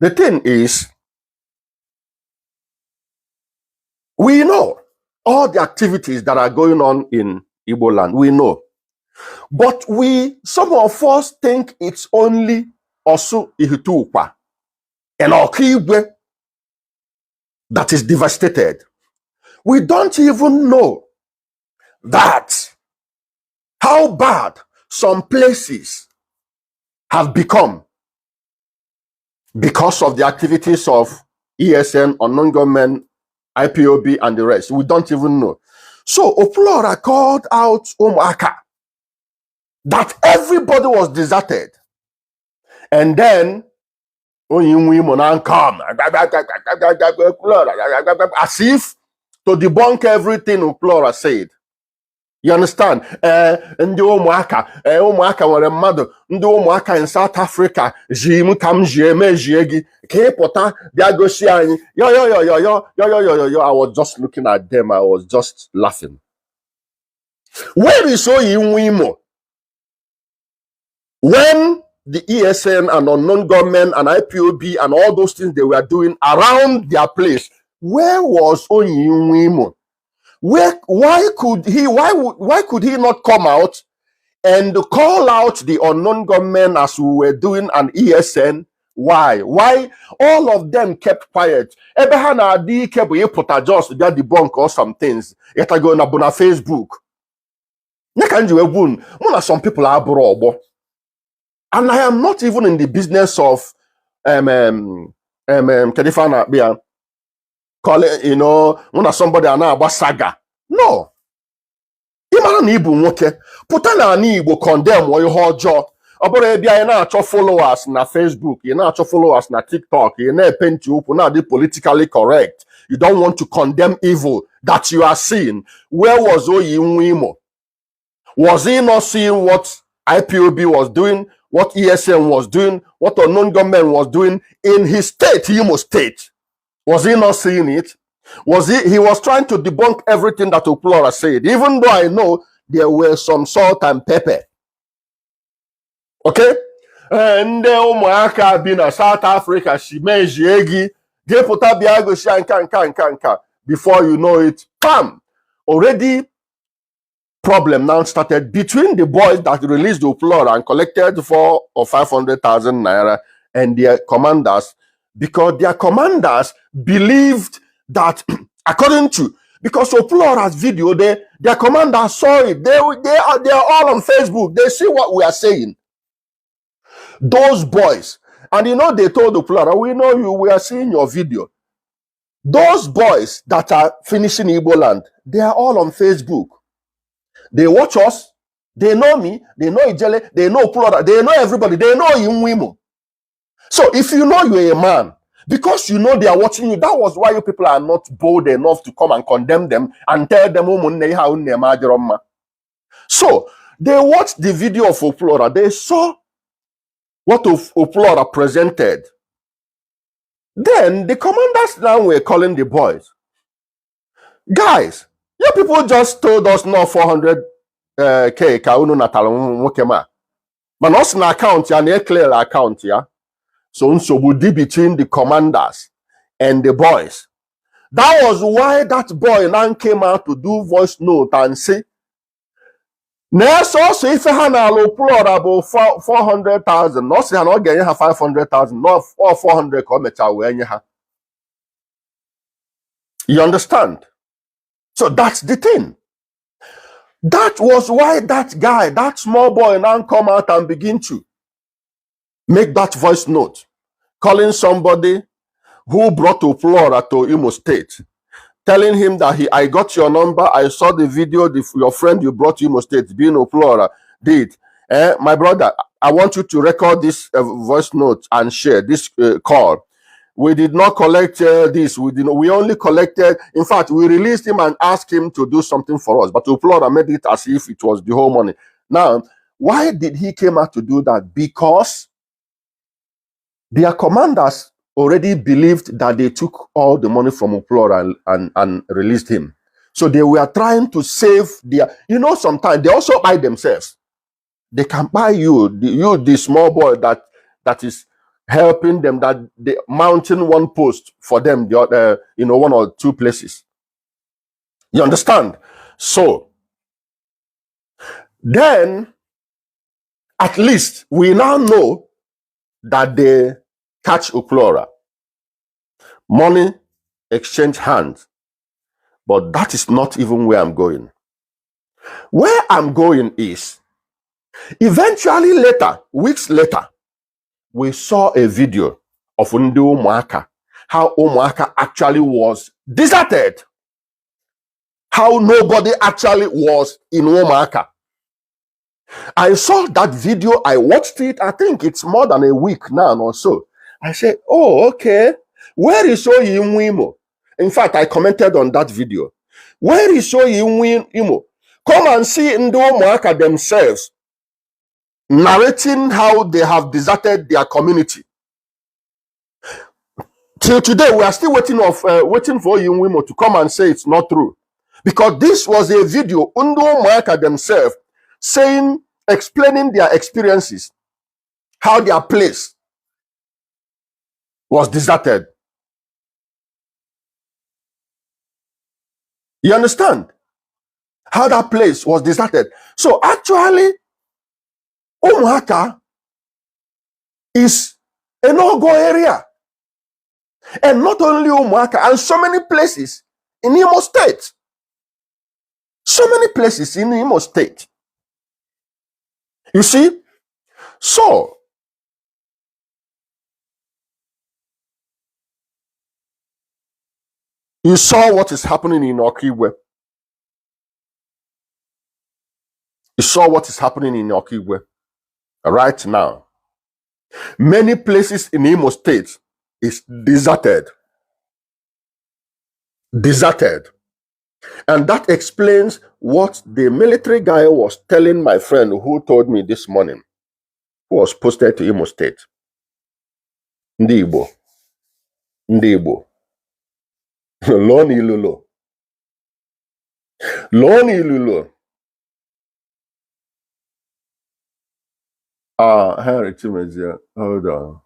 The thing is, we know all the activities that are going on in Igbo land. We know. But some of us think it's only Osu Ihitukwa and Okigwe that is devastated. We don't even know that how bad some places have become because of the activities of ESN, unknown government, IPOB, and the rest. We don't even know. So Okwuruora called out Umuaka that everybody was deserted. And then come as if to debunk everything Okwuruora said. You understand? Ndị ụmụaka nwere mmadụ, ndị ụmụaka in South Africa, jim kam jeme jiegi, ke pota bịa gosi anyị. Yo. I was just looking at them. I was just laughing. Where is Oyinwimo? When the ESN and unknown government and IPOB and all those things they were doing around their place, where was Oyinwimo? Why could he not come out and call out the unknown government as we were doing an ESN? Why all of them kept quiet? Ebehana di kebu put just get debunk or some things. Yet I go na Facebook. Some people are brobo. And I am not even in the business of call it, somebody about saga. No. Imana na ibu nwoke. Puta na ani Igbo condemn what you hold job. Obere bia na achọ followers na Facebook, you na achọ followers na TikTok, you na paint you na be politically correct. You don't want to condemn evil that you are seeing. Where was Oyinwimo? Was he not seeing what IPOB was doing, what ESN was doing, what unknown government was doing in his state, Imo State? Was he not seeing it? He was trying to debunk everything that Okwuruora said, even though I know there were some salt and pepper. Okay? And Umuaka been in South Africa, she made Jiegi, before you know it, bam! Already problem now started between the boys that released Okwuruora and collected 400,000 or 500,000 naira and their commanders, because their commanders believed that, according to, because Okwuruora's video, their commanders saw it. They are all on Facebook. They see what we are saying. Those boys, and they told Okwuruora, we know you, we are seeing your video. Those boys that are finishing Igbo land, they are all on Facebook. They watch us, they know me, they know Ijele, they know Okwuruora, they know everybody, they know Oyinwimo. So if you know you're a man, because you know they are watching you, that was why you people are not bold enough to come and condemn them and tell them, so they watched the video of Okwuruora, they saw what Okwuruora presented. Then the commanders now were calling the boys. Guys, you people just told us no 400k kaunu natalon wokema. But not an account, ya clear account, yeah. So would be between the commanders and the boys. That was why that boy now came out to do voice note and say, Nurse also if hana Okwuruora about 400,000, no say not getting her 500,000, no or 400 come. You understand? So that's the thing. That was why that guy, that small boy, now come out and begin to make that voice note, calling somebody who brought Okwuruora to Imo State, telling him that I got your number, I saw the video, your friend you brought to Imo State, being Okwuruora, did. My brother, I want you to record this voice note and share this call. We did not collect this. We only collected. In fact, we released him and asked him to do something for us. But Okwuruora made it as if it was the whole money. Now, why did he came out to do that? Because their commanders already believed that they took all the money from Okwuruora and released him. So they were trying to save their. Sometimes they also buy themselves. They can buy you, the small boy that is helping them, that they mounting one post for them, the other, one or two places. You understand? So then at least we now know that they catch Okwuruora. Money exchange hands. But that is not even where I'm going. Where I'm going is, eventually later, weeks later, we saw a video of Umuaka, how Umuaka actually was deserted, how nobody actually was in Umuaka. I saw that video, I watched it, I think it's more than a week now or so. I said, oh, okay, where is Oyinwimo? In fact, I commented on that video. Where is Oyinwimo? Come and see in the Umuaka themselves narrating how they have deserted their community. Till today, we are still waiting for Oyinwimo to come and say it's not true. Because this was a video, Undo Umuaka themselves, explaining their experiences, how their place was deserted. You understand? How that place was deserted. So actually, Umuaka is a no-go area. And not only Umuaka, and so many places in Imo State. So many places in Imo State. You see? So, you saw what is happening in Okigwe. You saw what is happening in Okigwe right now. Many places in Imo State is deserted. Deserted. And that explains what the military guy was telling my friend who told me this morning, who was posted to Imo State. Ndị Igbo. Ndị Igbo. Loni Lulo. Loni Lulo. Henry Chimezia. Hold on.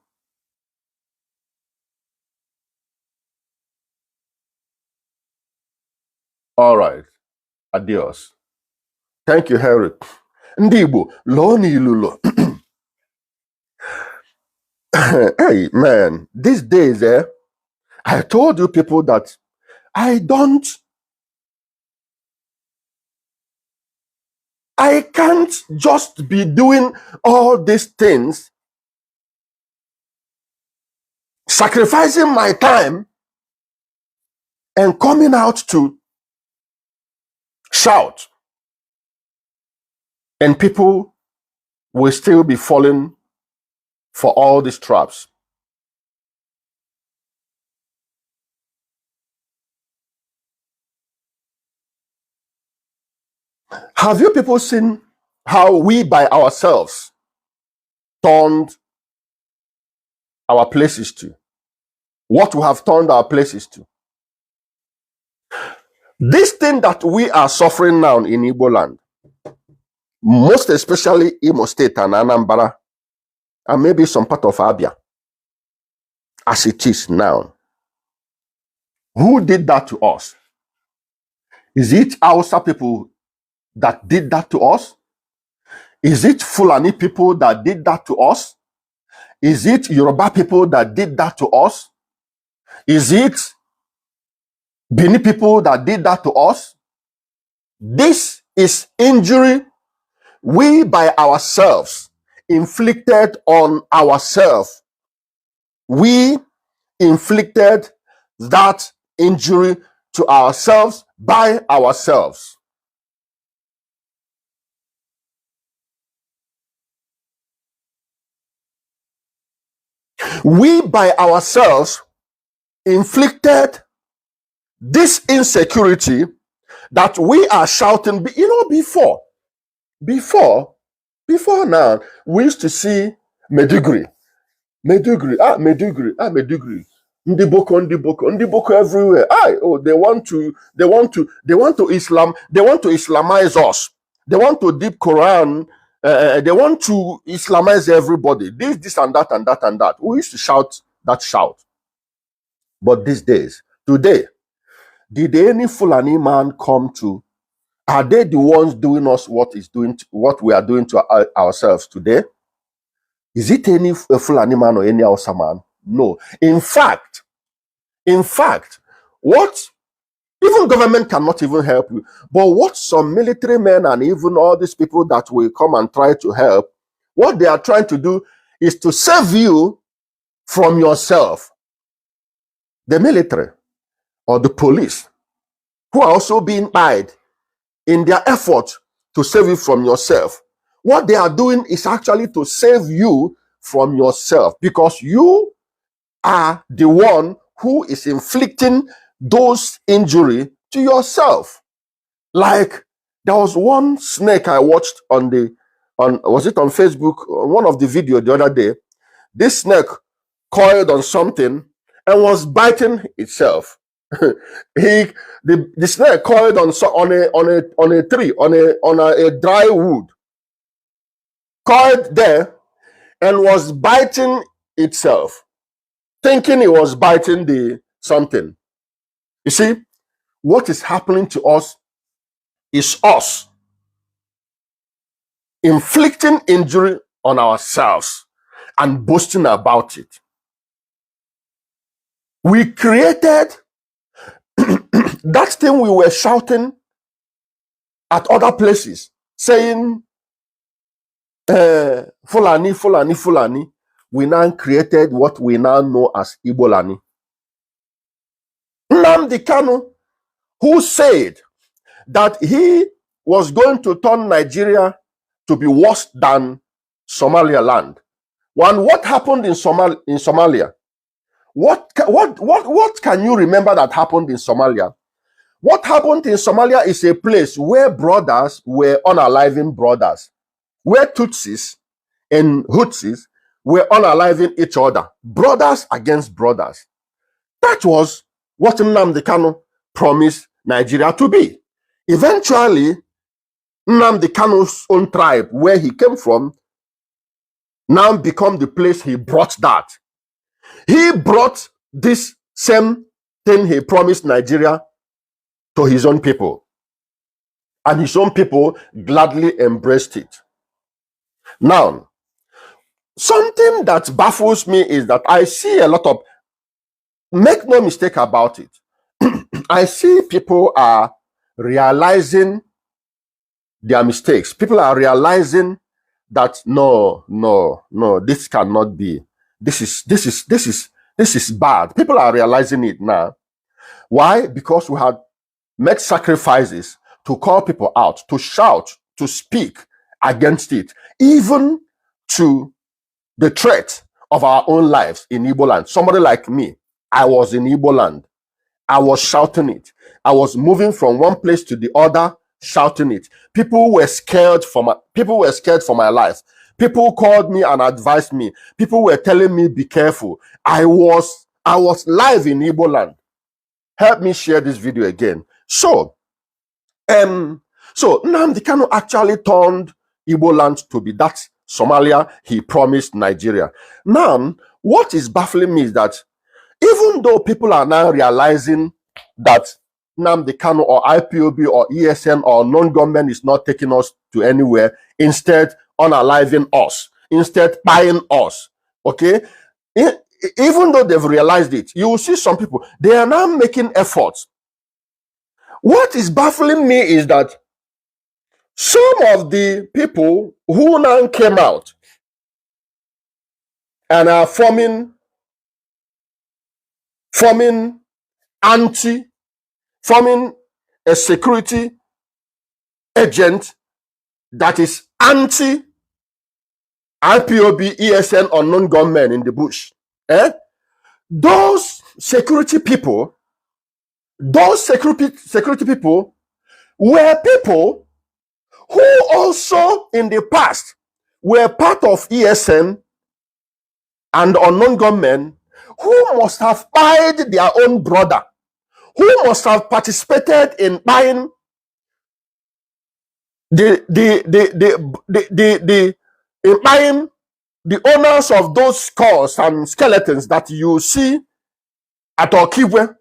All right. Adios. Thank you, Henry. Ndị Igbo. Loni Lulo. Hey, man, these days, I told you people that I can't just be doing all these things, sacrificing my time and coming out to shout, and people will still be falling for all these traps. Have you people seen how we by ourselves turned our places to? What we have turned our places to? This thing that we are suffering now in Igbo land, most especially Imo State and Anambra, and maybe some part of Abia, as it is now. Who did that to us? Is it Hausa people that did that to us? Is it Fulani people that did that to us? Is it Yoruba people that did that to us? Is it Bini people that did that to us? This is injury we by ourselves inflicted on ourselves. We inflicted that injury to ourselves by ourselves. We by ourselves inflicted this insecurity that we are shouting. You know, before now, we used to see Medugri. Medugri. Ndiboko everywhere. They want to Islamize us. They want to dip Quran they want to Islamize everybody. This, and that, and that, and that. We used to shout that shout. But these days, today, did any Fulani man come to? Are they the ones doing us what we are doing to ourselves today? Is it any Fulani man or any Hausa man? No. In fact, what even government cannot even help you. But what some military men and even all these people that will come and try to help, what they are trying to do is to save you from yourself. The military or the police, who are also being paid in their effort to save you from yourself. What they are doing is actually to save you from yourself, because you are the one who is inflicting those injury to yourself. Like there was one snake I watched was it on Facebook, one of the video the other day. This snake coiled on something and was biting itself. The snake coiled on a tree, on a dry wood, coiled there and was biting itself, thinking it was biting the something. You see, what is happening to us is us inflicting injury on ourselves and boasting about it. We created that thing we were shouting at other places, saying, Fulani, Fulani, Fulani. We now created what we now know as Ibolani. Nnamdi Kanu, who said that he was going to turn Nigeria to be worse than Somaliland. What happened in Somalia? What can you remember that happened in Somalia? What happened in Somalia is a place where brothers were unaliving brothers, where Tutsis and Hutsis were unaliving each other, brothers against brothers. That was what Nnamdi Kanu promised Nigeria to be. Eventually, Nnamdi Kanu's own tribe, where he came from, now become the place he brought that. He brought this same thing he promised Nigeria to his own people. And his own people gladly embraced it. Now, something that baffles me is that I see a lot of, make no mistake about it, I see people are realizing their mistakes. People are realizing that no, this cannot be. This is bad. People are realizing it now. Why? Because we had made sacrifices to call people out, to shout, to speak against it, even to the threat of our own lives in Igbo land. Somebody like me, I was in Igbo land. I was shouting it. I was moving from one place to the other, shouting it. People were scared for my life. People called me and advised me. People were telling me, be careful. I was live in Igbo land. Help me share this video again. So Nnamdi Kanu actually turned Igbo land to be that Somalia he promised Nigeria. Now, what is baffling me is that even though people are now realizing that Nnamdi Kanu or IPOB or ESN or non-government is not taking us to anywhere, instead unaliving us, instead buying us, okay? Even though they've realized it, you will see some people, they are now making efforts. What is baffling me is that some of the people who now came out and are forming a security agent that is anti IPOB, ESN, or non-government in the bush. Those security people were people who also in the past were part of ESN and or non-government, who must have buyed their own brother, who must have participated in buying implying the owners of those skulls and skeletons that you see at Okigwe,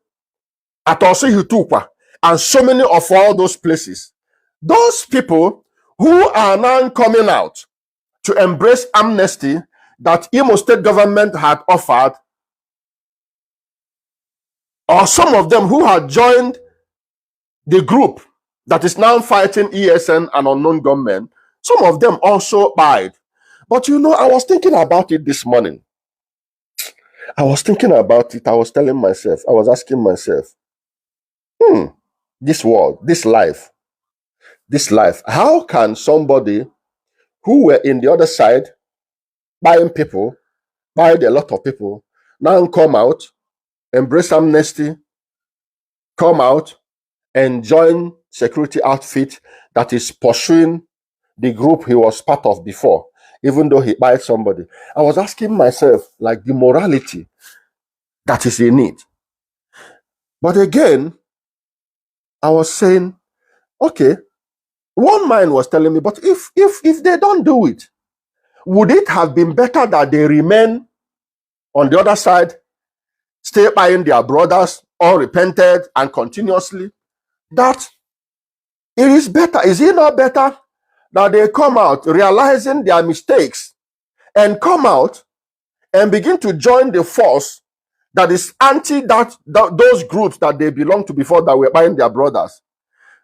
at Osihutukwa, and so many of all those places, those people who are now coming out to embrace amnesty that Imo State government had offered, or some of them who had joined the group that is now fighting ESN and unknown gunmen, some of them also died. But you know, I was thinking about it this morning. I was thinking about it. I was telling myself, I was asking myself, this world, this life, how can somebody who were in the other side buying a lot of people, now come out, embrace amnesty, come out and join security outfit that is pursuing the group he was part of before, even though he buys somebody? I was asking myself, like, the morality that is in it. But again, I was saying, okay, one mind was telling me, but if they don't do it, would it have been better that they remain on the other side, stay buying their brothers, unrepented and continuously? That it is better. Is it not better that they come out realizing their mistakes and come out and begin to join the force that is anti those groups that they belong to before, that were buying their brothers?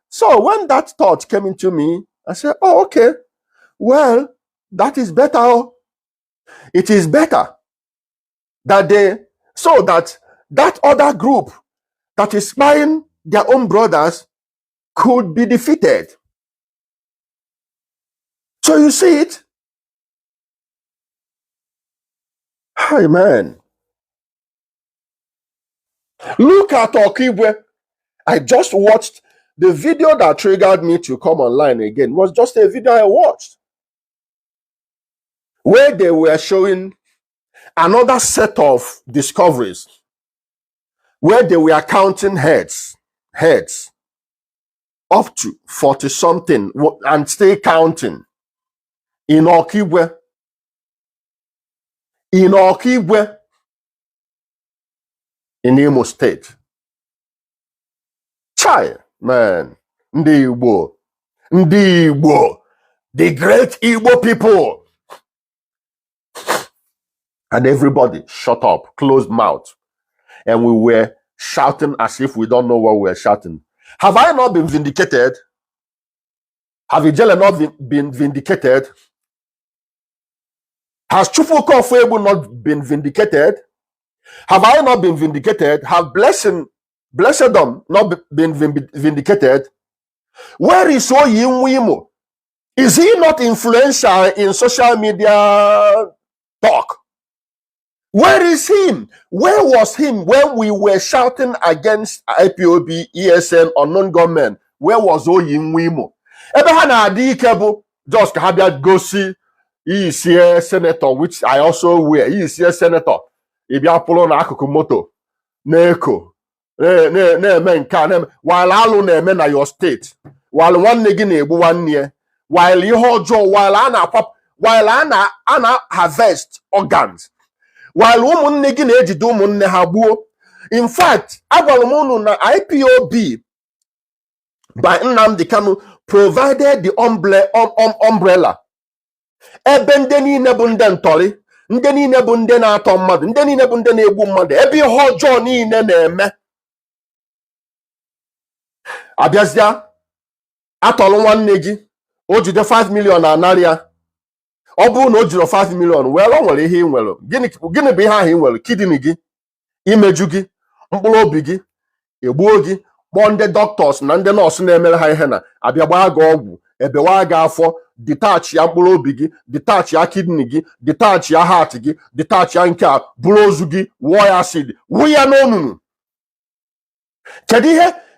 So when that thought came into me, I said, oh, okay, well, that is better. It is better that so that other group that is buying their own brothers could be defeated. So you see it? Hey, man. Look at Okigwe. I just watched the video that triggered me to come online again. It was just a video I watched where they were showing another set of discoveries, where they were counting heads up to 40 something and still counting in Okigwe. In Imo State. Chai, man, Ndi Igbo, the great Igbo people. And everybody shut up, closed mouth. And we were shouting as if we don't know what we were shouting. Have I not been vindicated? Have Ijele not been vindicated? Has Chufuko Febu not been vindicated? Have I not been vindicated? Have Blessedom not been vindicated? Where is Oyinwimo? Is he not influential in social media talk? Where is him? Where was him when we were shouting against IPOB, ESN, unknown government? Where was Oyinwimo? Ebehana Adikebu, just Habia Gosi, he is here senator, which I also wear. He is here senator. Ibia Polo na akuku moto. Neko. Ne nka while alu na na your state. While one negi na ebu 1 year. While you hold while ana harvest organs. While woman negi na ejide umunne ha gbuo. In fact, agwalumunu na IPOB by Nnamdi Kanu provided the umbrella. Ebe ndị niile bụ ndị ntọrị, ndị niile bụ ndị na-atọ mmadụ, ndị niile bụ ndị na-egbu mmadụ, ebe ihe ọjọọ niile na-eme. Abịazịa atọrọ nwanne gị, o jide 5 million anarị ya. Ọ bụrụ na o jiri 5 million, well, o nwere ihe ị nwere. Gịnị bụ ihe ahụ ị nwere? Kidney gị, imeju gị, mkpụrụ obi gị, egbuo gị, kpọọ ndị doctors na ndị nọọsụ na-emere ha ihe na abịa gbaa gị ọgwụ, ebewa gị afọ, detach ya mkpụrụ obi gị, detach ya kidney gị, detach ya heart gị, detach ya nke a, buru ozu gị, wụọ ya acid, wụ ya n'onunu.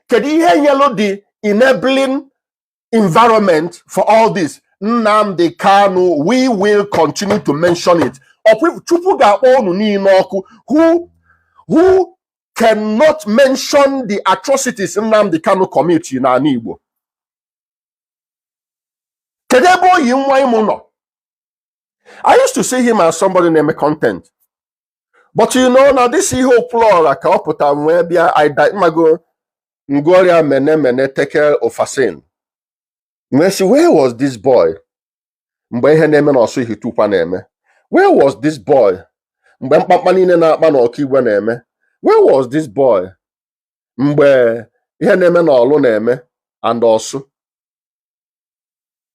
Kedu ihe nyelu the enabling environment for all this? Nnamdi Kanu, we will continue to mention it. Chukwu ga-akpọ unu niile ọkụ, who cannot mention the atrocities Nnamdi Kanu commit n'ala Igbo. Kedebo yinwa imuno. I used to see him as somebody named content. But you know, now this Okwuruora ka oputa mwebia I died mago Ngoria mene tekel ofasin. Where was this boy? Mgbe ihe na-eme na ọsụ ihitukwa na-eme. Where was this boy? Mgbe mkpamkpa niile na-akpa na Okigwe na-eme. Where was this boy? Mgbe ihe na-eme na ọlụ na-eme and ọsụ.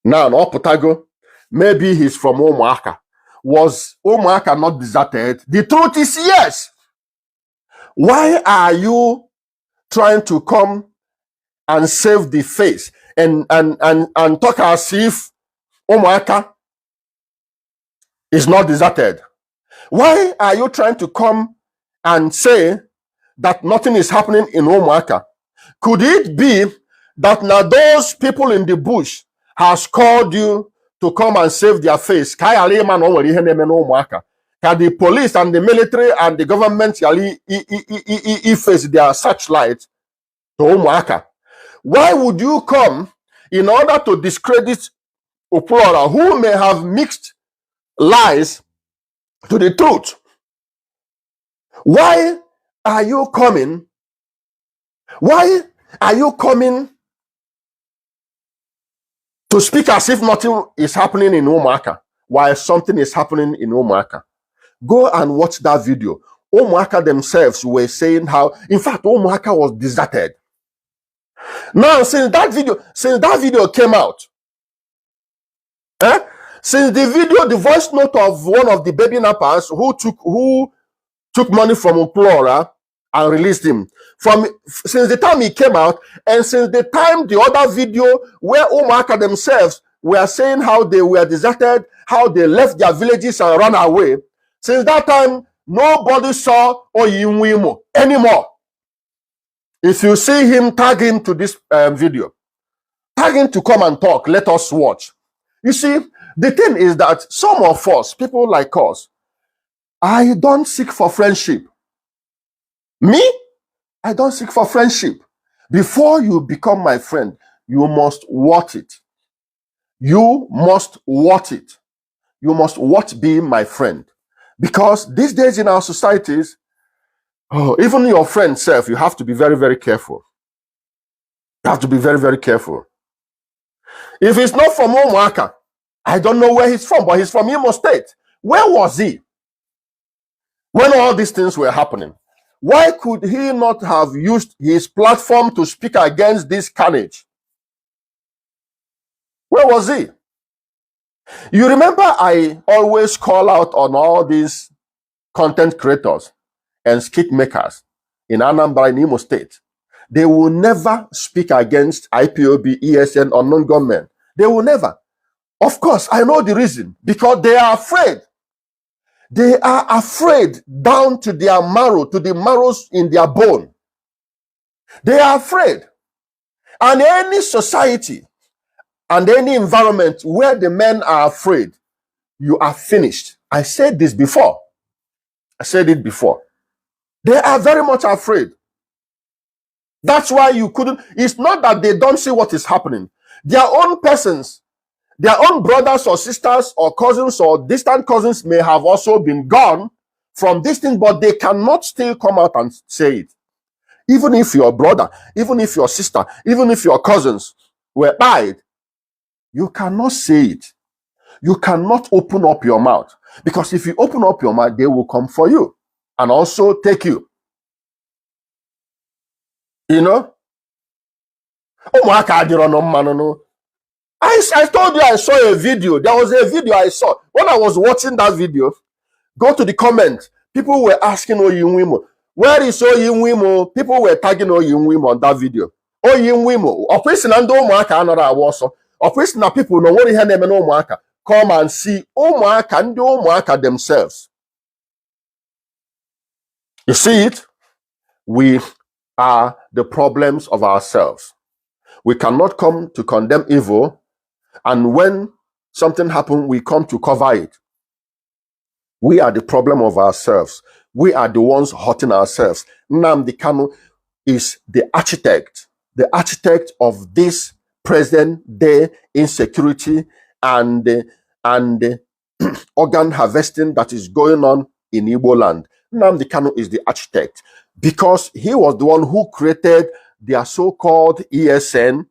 Now, oputago, maybe he's from Umuaka. Was Umuaka not deserted? The truth is yes. Why are you trying to come and save the face and talk as if Umuaka is not deserted? Why are you trying to come and say that nothing is happening in Umuaka? Could it be that now those people in the bush has called you to come and save their face? Can the police and the military and the government face their searchlight to Umuaka? Why would you come in order to discredit Okwuruora, who may have mixed lies to the truth? Why are you coming? Why are you coming to speak as if nothing is happening in Umuaka while something is happening in Umuaka? Go and watch that video. Umuaka themselves were saying how, in fact, Umuaka was deserted. Now, since that video came out, since the video, the voice note of one of the baby nappers who took money from Okwuruora and released him, since the time he came out, and since the time the other video where Umuaka themselves were saying how they were deserted, how they left their villages and ran away, since that time, nobody saw Oyinwimo anymore. If you see him, tag him to this video. Tag him to come and talk. Let us watch. You see, the thing is that some of us, people like us, I don't seek for friendship. Me? I don't seek for friendship. Before you become my friend, you must want it. You must want it. You must want being my friend. Because these days in our societies, even your friend self, you have to be very, very careful. You have to be very, very careful. If he's not from Umuaka, I don't know where he's from, but he's from Imo State. Where was he when all these things were happening? Why could he not have used his platform to speak against this carnage? Where was he? You remember I always call out on all these content creators and skit makers in Anambra and Imo State. They will never speak against IPOB, ESN, or non-government. They will never. Of course, I know the reason. Because they are afraid. They are afraid down to their marrow, to the marrows in their bone. They are afraid. And any society and any environment where the men are afraid, you are finished. I said this before. I said it before. They are very much afraid. That's why you couldn't. It's not that they don't see what is happening. Their own persons, their own brothers or sisters or cousins or distant cousins may have also been gone from this thing, but they cannot still come out and say it. Even if your brother, even if your sister, even if your cousins were died, you cannot say it. You cannot open up your mouth. Because if you open up your mouth, they will come for you and also take you. You know? I told you I saw a video. There was a video I saw. When I was watching that video, go to the comment. People were asking Oyinwimo, where is Oyinwimo? People were tagging Oyinwimo on that video. Oyinwimo. People know what he name Umuaka. Come and see Umuaka and Umuaka themselves. You see it? We are the problems of ourselves. We cannot come to condemn evil, and when something happens, we come to cover it. We are the problem of ourselves. We are the ones hurting ourselves. Nnamdi Kanu is the architect of this present day insecurity and organ harvesting that is going on in Igbo land. Nnamdi Kanu is the architect because he was the one who created their so-called ESN.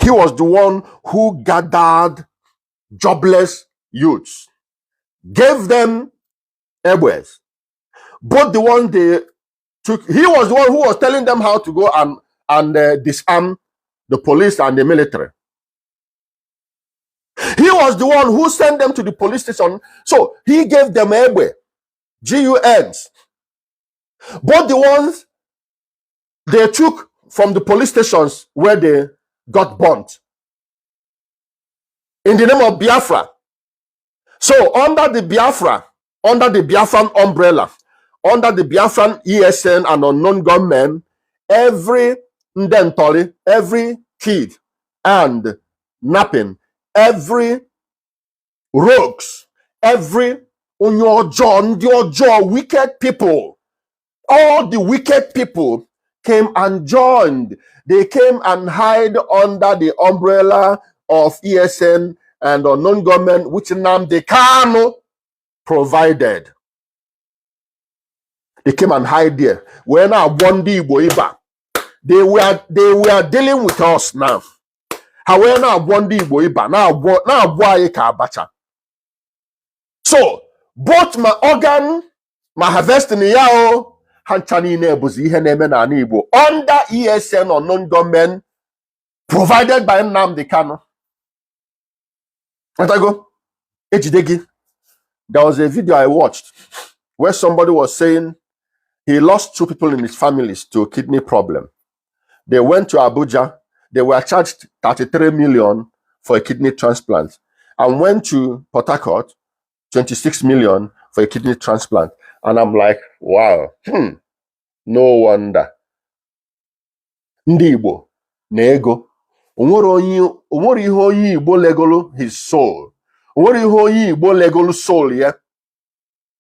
He was the one who gathered jobless youths, gave them ebwes, both the one they took. He was the one who was telling them how to go and disarm the police and the military. He was the one who sent them to the police station. So he gave them ebwe, GUNs. Both the ones they took from the police stations where they got burnt in the name of Biafra. So under the Biafran umbrella, under the Biafran ESN and unknown gunmen, every ndentori, every kid and napping, every rogues, every wicked people, all the wicked people came and joined. They came and hide under the umbrella of ESN and unknown government, which Nnamdi Kanu provided. They came and hide there. When I won the Igbo Iba, they were dealing with us now. However, I won the Igbo Iba. Now, so both my organ, my harvesting yao, hanchani nebuzi ihe neme na Igbo under ESN or non-government provided by Nnamdi Kanu. Let I go. Ejidegi. There was a video I watched where somebody was saying he lost 2 people in his families to a kidney problem. They went to Abuja. They were charged 33 million for a kidney transplant and went to Port Harcourt, 26 million for a kidney transplant. And I'm like, wow, no wonder. Ndị Igbo na-ego. Onwere ihe onye Igbo legolu his soul. Onwere ihe onye Igbo legolu soul ya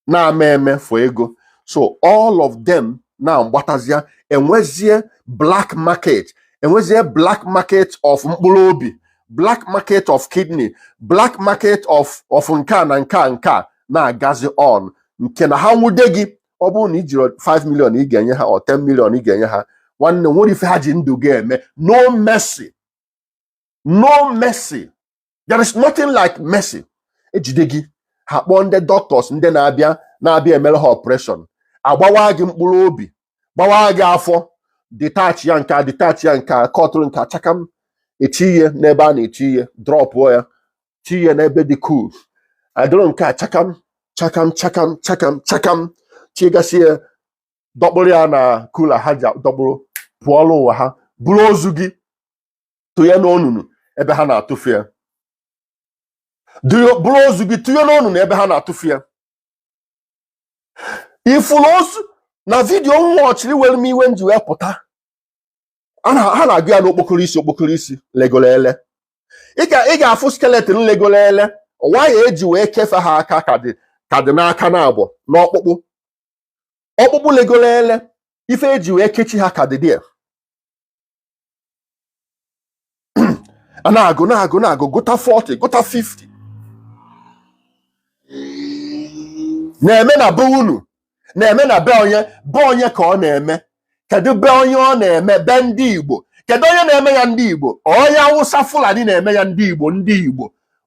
na-eme for ego. So all of them now mgbatazia enwezie black market. Enwezie black market of mkpụrụ obi, black market of kidney, black market of nka na nka na-agazi on. Nke na ha nwude gị ọ bụrụ na ijiri 5 million ị ga-enye ha or 10 million ị ga-enye ha, nwanne nwere ife ha ji ndụ ga-eme. No mercy. No mercy. There is nothing like mercy. Ejide gị ha kpọọ ndị doctors ndị na-abịa emere ha operation, agbawa gị mkpụrụ obi, gbawa gị afọ, detach ya nka kọtụrụ nka chakam, etinye n'ebe a na-echi ihe, drop ya, tinye n'ebe dị cool, adịrọ nke chakam, chigasị ya, dọkpụrụ ya na cooler ha ji dọkpụrụ pụọla ụwa ha, buru ozu gị tụnye n'onunu ebe ha na-atụfu ya. Buru ozu gị tụnye n'onunu ebe ha na-atụfu ya. Ifuru ozu na vidio nwọchiri were m iwe nji wee pụta, ha na-agụ ya n'okpokoro isi legolele. Ị ga-afụ skeleton legolele, waya eji wee kefe ha aka ka dị n'aka na abụọ ọkpụkpụ legolele, ife eji wee kechi ha ka dị dị. A na-agụ gụta 40 gụta 50 na-eme na be unu, na-eme na be onye ka ọ na-eme. Kedu be onye ọ na-eme? Be ndị Igbo. Kedu onye na-eme ya? Ndị Igbo. Onye Awụsa Fulani na-eme ya ndị Igbo.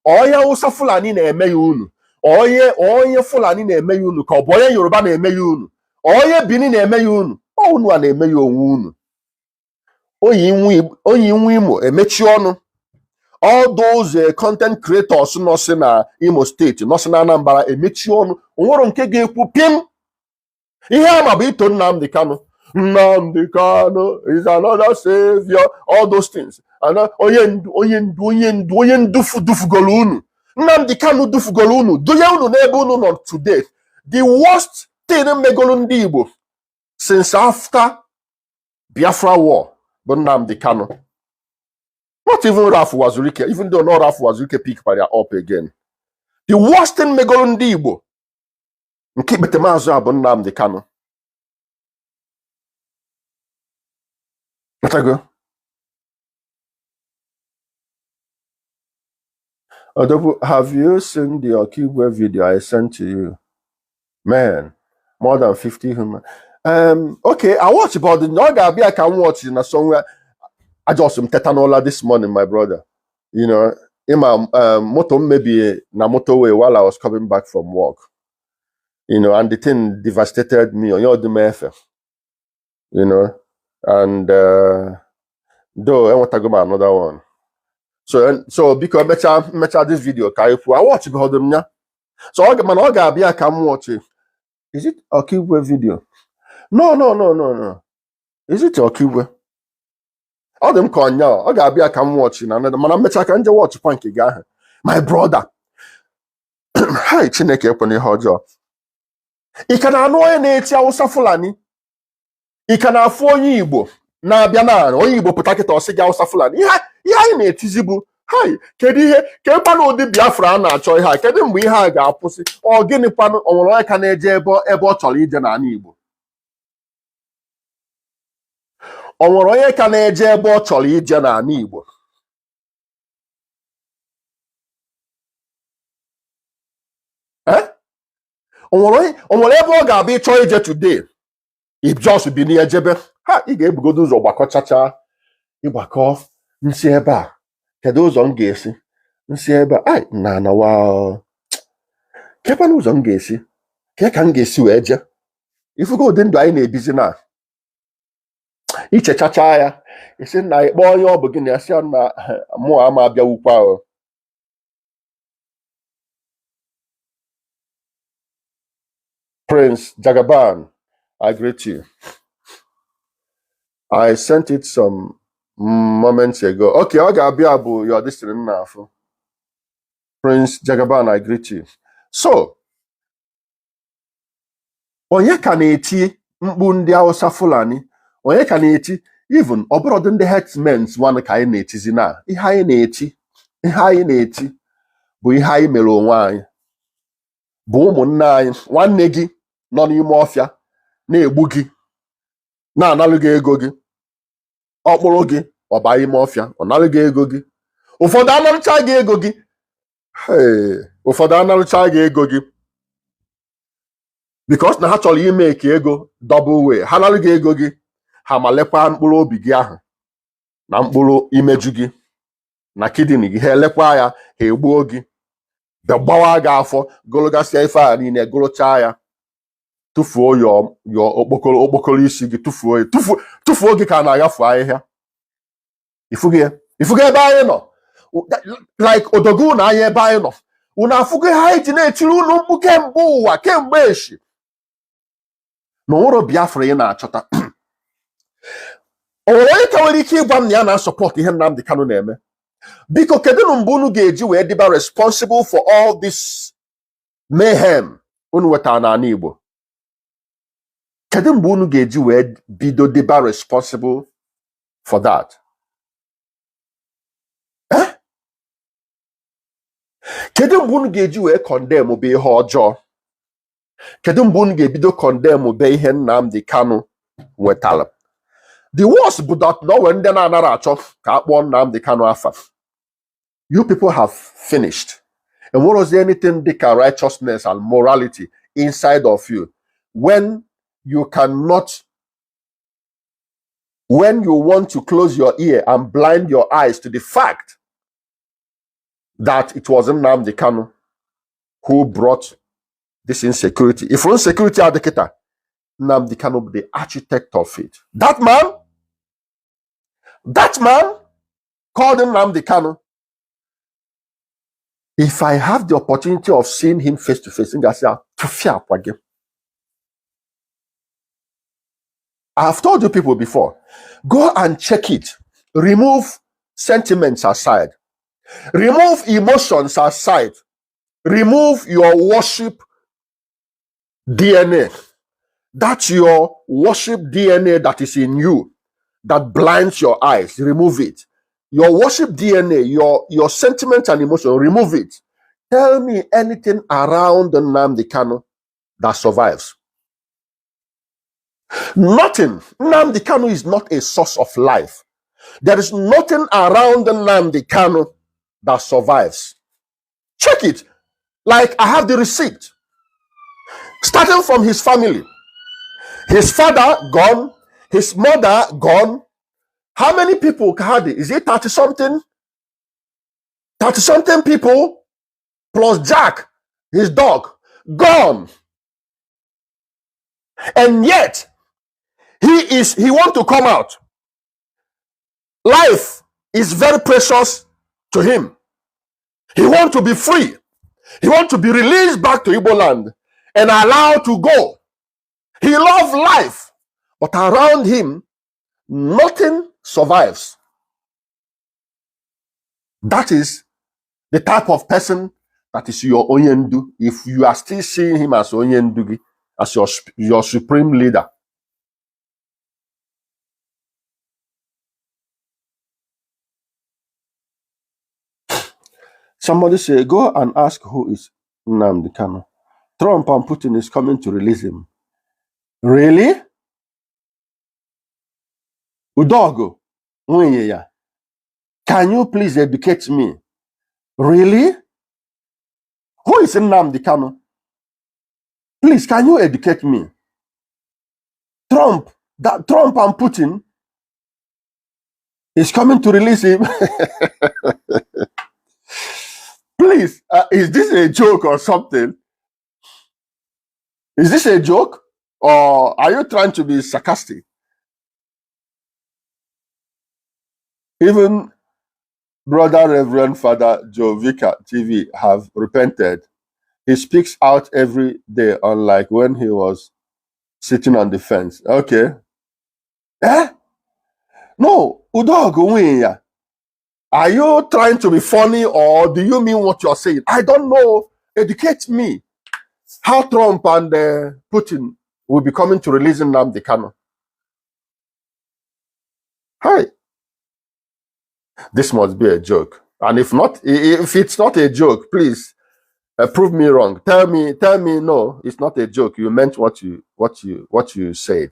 Onye Awụsa Fulani na-eme ya unu. Onye Fulani na-eme ya unu ka ọ bụ onye Yoruba na-eme ya unu? Onye Bini na-eme ya unu? Unu a na-eme ya onwe unu. Onye nwe Imo emechi ọnụ. All those content creators nọ si na Imo steeti, nọ si na Anambra emechi ọnụ. Onwere nke ga-ekwu pim. Ihe ama bụ ito Nnamdi Kanu. Nnamdi Kanu is another savior. All those things. Onye dufugolu unu. Nnamdi Kanu dufugolu unu. Dunye unu n'ebe unu nọ today. The worst thing megolu ndị Igbo since after Biafra war bụ Nnamdi Kanu. Not even Ralph Wazurike, even though not Ralph Wazurike pick by up again. The worst thing megolu ndị Igbo nke betemaazụ a bụ Nnamdi Kanu. Let I go. Have you seen the Okigwe video I sent to you? Man, more than 50 human. Okay, I watched about the Nogabi. I can watch in somewhere. I just tetanola this morning, my brother. You know, in my motor maybe na motorway while I was coming back from work. You know, and the thing devastated me on your DMF. You know, and though I want to go by another one. So because mecha this video, I watch about them now. So I can watch it. Is it Okigwe video? No. Is it Okigwe? All them call now. I can watch it. And man, I'm can just watch Punky guy. My brother. Hi, Chineke Epony Hojo. He can annoy nature Hausa Fulani. He can afford Igbo. Na biana onye Igbo pụta kịta ọsị gị Hausa Fulani. Ihe anyị na-etizibu. Hai, kedu ihe ka ebe na ụdị Biafra a na-achọ ihe a kedu mgbe ihe a ga-akwụsị ọ gịnị kwanụ ọ nwere onye ka na-eje ebe ọ chọrọ ije n'ala Igbo ọ nwere onye ka na-eje ebe ọ chọrọ ije n'ala Igbo o nwere ebe ọ ga-abịa ịchọ ije today if just bi n'ejebe ha ị ga-ebugodo ụzọ gbakọchacha ịgbakọ nsị ebe a kedu ụzọ m ga-esi nsị ebe a na-anawa kekwana ụzọ m ga-esi ke ka m ga-esi wee je ifugo ụdị ndụ anyị na-ebizi na ichechacha ya isi na ịkpọ onye ọ bụ gị na ya sị na mụ ama abịawukwa ahụ Prince Jagaban, I greet you. I sent it some moments ago. Okay, I got Abu, you're listening now. Prince Jagaban, I greet you. So, onye ka na-eti mkpu ndị Hausa Fulani, onye ka na-eti even ọbụrụ ndị herdsmen one ka anyị na-etizi na ihe anyị na-eti bụ ihe anyị mere onwe anyị bụ ụmụnne anyị nwanne gị nọ n'ime ọfịa na-egbu gị na-analụ gị ego gị ọkpụrụ gị ọba ime ọfịa ọ nalụ gị ego gị ụfọdụ analụcha gị ego gị ụfọdụ analụcha gị ego gị because na ha chọrọ ime ka ego double way ha nalụ gị ego gị ha ma lekwa mkpụrụ obi gị ahụ na mkpụrụ imeju gị na kidney gị ha elekwa ya ha egbuo gị gbawa gị afọ gologasịa ife a niile golocha ya tụfuo yo okpokoro isi gị tụfuo gị ka a na-agafu ahịhịa ifugo ebe anyị nọ like odogo na anya ebe anyị nọ unu afụgo ha anyị ji na-etiri unu mkpu kemgbe ụwa kemgbe echi na onwero Biafra ị na-achọta o nwere onye ka nwere ike ịgwa m na ya na-asọpọt ihe Nnamdi Kanu na-eme biko kedu mgbe unu ga-eji wee dịba responsible for all this mayhem unu wetara n'ala Igbo kedu mgbe unu ga-eji wee bido dịba responsible for that kedu mgbe unu ga-eji wee condemn bụ ihe ọjọọ kedu mgbe unu ga-ebido condemn bụ ihe Nnamdi Kanu wetara the worst bụ that na onwe ndị na-anara achọ ka akpọọ Nnamdi Kanu afa you people have finished and what was anything dịka righteousness and morality inside of you when you want to close your ear and blind your eyes to the fact that it was Nnamdi Kanu who brought this insecurity. If insecurity are the kita, Nnamdi Kanu the architect of it. That man called him Nnamdi Kanu. If I have the opportunity of seeing him face to face, I have told you people before, go and check it. Remove sentiments aside. Remove emotions aside. Remove your worship DNA. That's your worship DNA that is in you, that blinds your eyes. Remove it. Your worship DNA, your sentiment and emotion, remove it. Tell me anything around Nnamdi Kanu that survives. Nothing. Nnamdi Kanu is not a source of life. There is nothing around Nnamdi Kanu that survives. Check it. Like I have the receipt. Starting from his family. His father gone. His mother gone. How many people had it? Is it 30 something? 30 something people plus Jack, his dog, gone. And yet he want to come out. Life is very precious to him. He want to be free. He want to be released back to Igbo land and allowed to go. He loves life, but around him, nothing survives. That is the type of person that is your Onyendu. If you are still seeing him as Onyendu, as your supreme leader. Somebody say, go and ask who is Nnamdi Kanu. Trump and Putin is coming to release him. Really? Udogo, can you please educate me? Really? Who is Nnamdi Kanu? Please, can you educate me? Trump and Putin is coming to release him. Please, is this a joke or something? Is this a joke? Or are you trying to be sarcastic? Even Brother Reverend Father Joe Vicar TV have repented. He speaks out every day, unlike when he was sitting on the fence. Okay. Eh? No, Udogo, are you trying to be funny or do you mean what you're saying? I don't know. Educate me. How Trump and Putin will be coming to release Nnamdi Kanu. Hi. This must be a joke. And if it's not a joke, please prove me wrong. Tell me, no, it's not a joke. You meant what you said.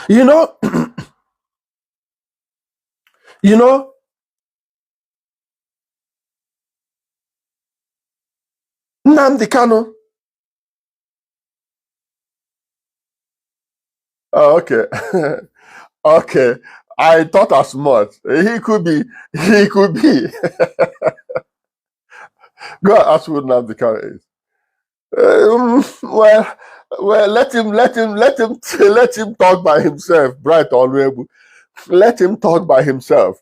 You know, Nnamdi Kanu. Oh, okay. Okay. I thought as much. He could be. Go and ask who Nnamdi Kanu is. Well, let him talk by himself. Bright Honorable. Let him talk by himself.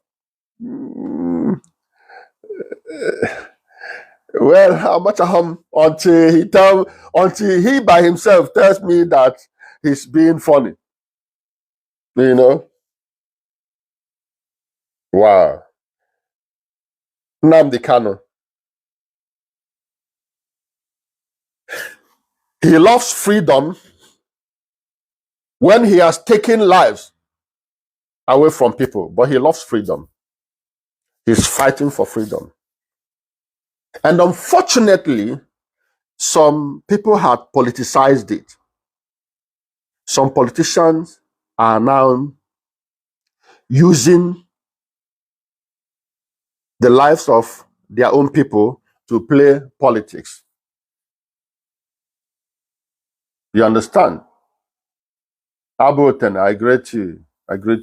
Well, how much until he by himself tells me that he's being funny. You know? Wow. Nnamdi Kanu. He loves freedom when he has taken lives away from people, but he loves freedom. He's fighting for freedom. And unfortunately, some people have politicized it. Some politicians are now using the lives of their own people to play politics. You understand? Aboten, I greet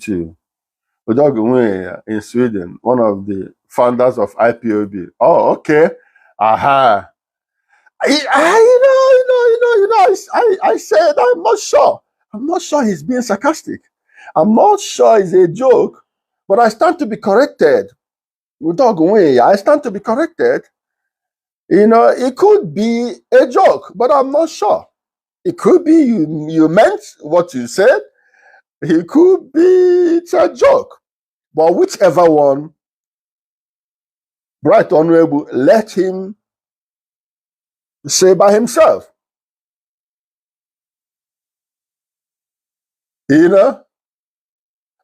you. Udogo in Sweden, one of the founders of IPOB. Oh, okay. Aha. I said, I'm not sure. I'm not sure he's being sarcastic. I'm not sure it's a joke, but I stand to be corrected. I stand to be corrected. It could be a joke, but I'm not sure. It could be you meant what you said. It could be it's a joke. But whichever one, Bright Honorable, let him say by himself.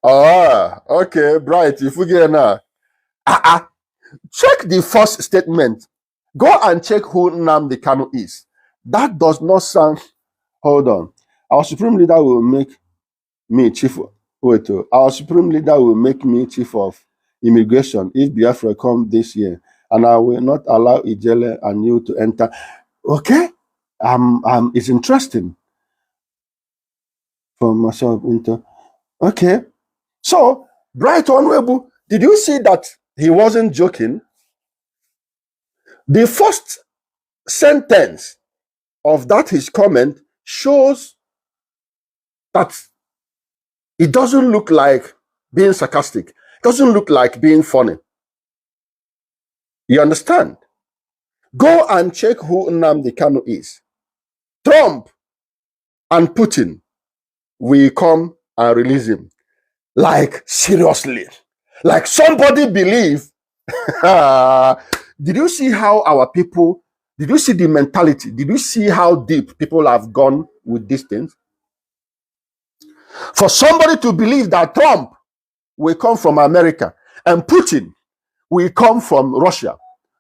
Okay, Bright, if we get now. Check the first statement. Go and check who Nnamdi Kanu is. That does not sound. Hold on. Our supreme leader will make me chief. Our supreme leader will make me chief of immigration if Biafra come this year. and I will not allow Ijele and you to enter. Okay, it's interesting for myself into. Okay, so Bright Onwebu, did you see that he wasn't joking? The first sentence of that his comment shows that it doesn't look like being sarcastic. It doesn't look like being funny. You understand? Go and check who Nnamdi Kanu is. Trump and Putin will come and release him. Like, seriously. Like somebody believe. Did you see how our people, did you see the mentality? Did you see how deep people have gone with these things? For somebody to believe that Trump will come from America and Putin will come from Russia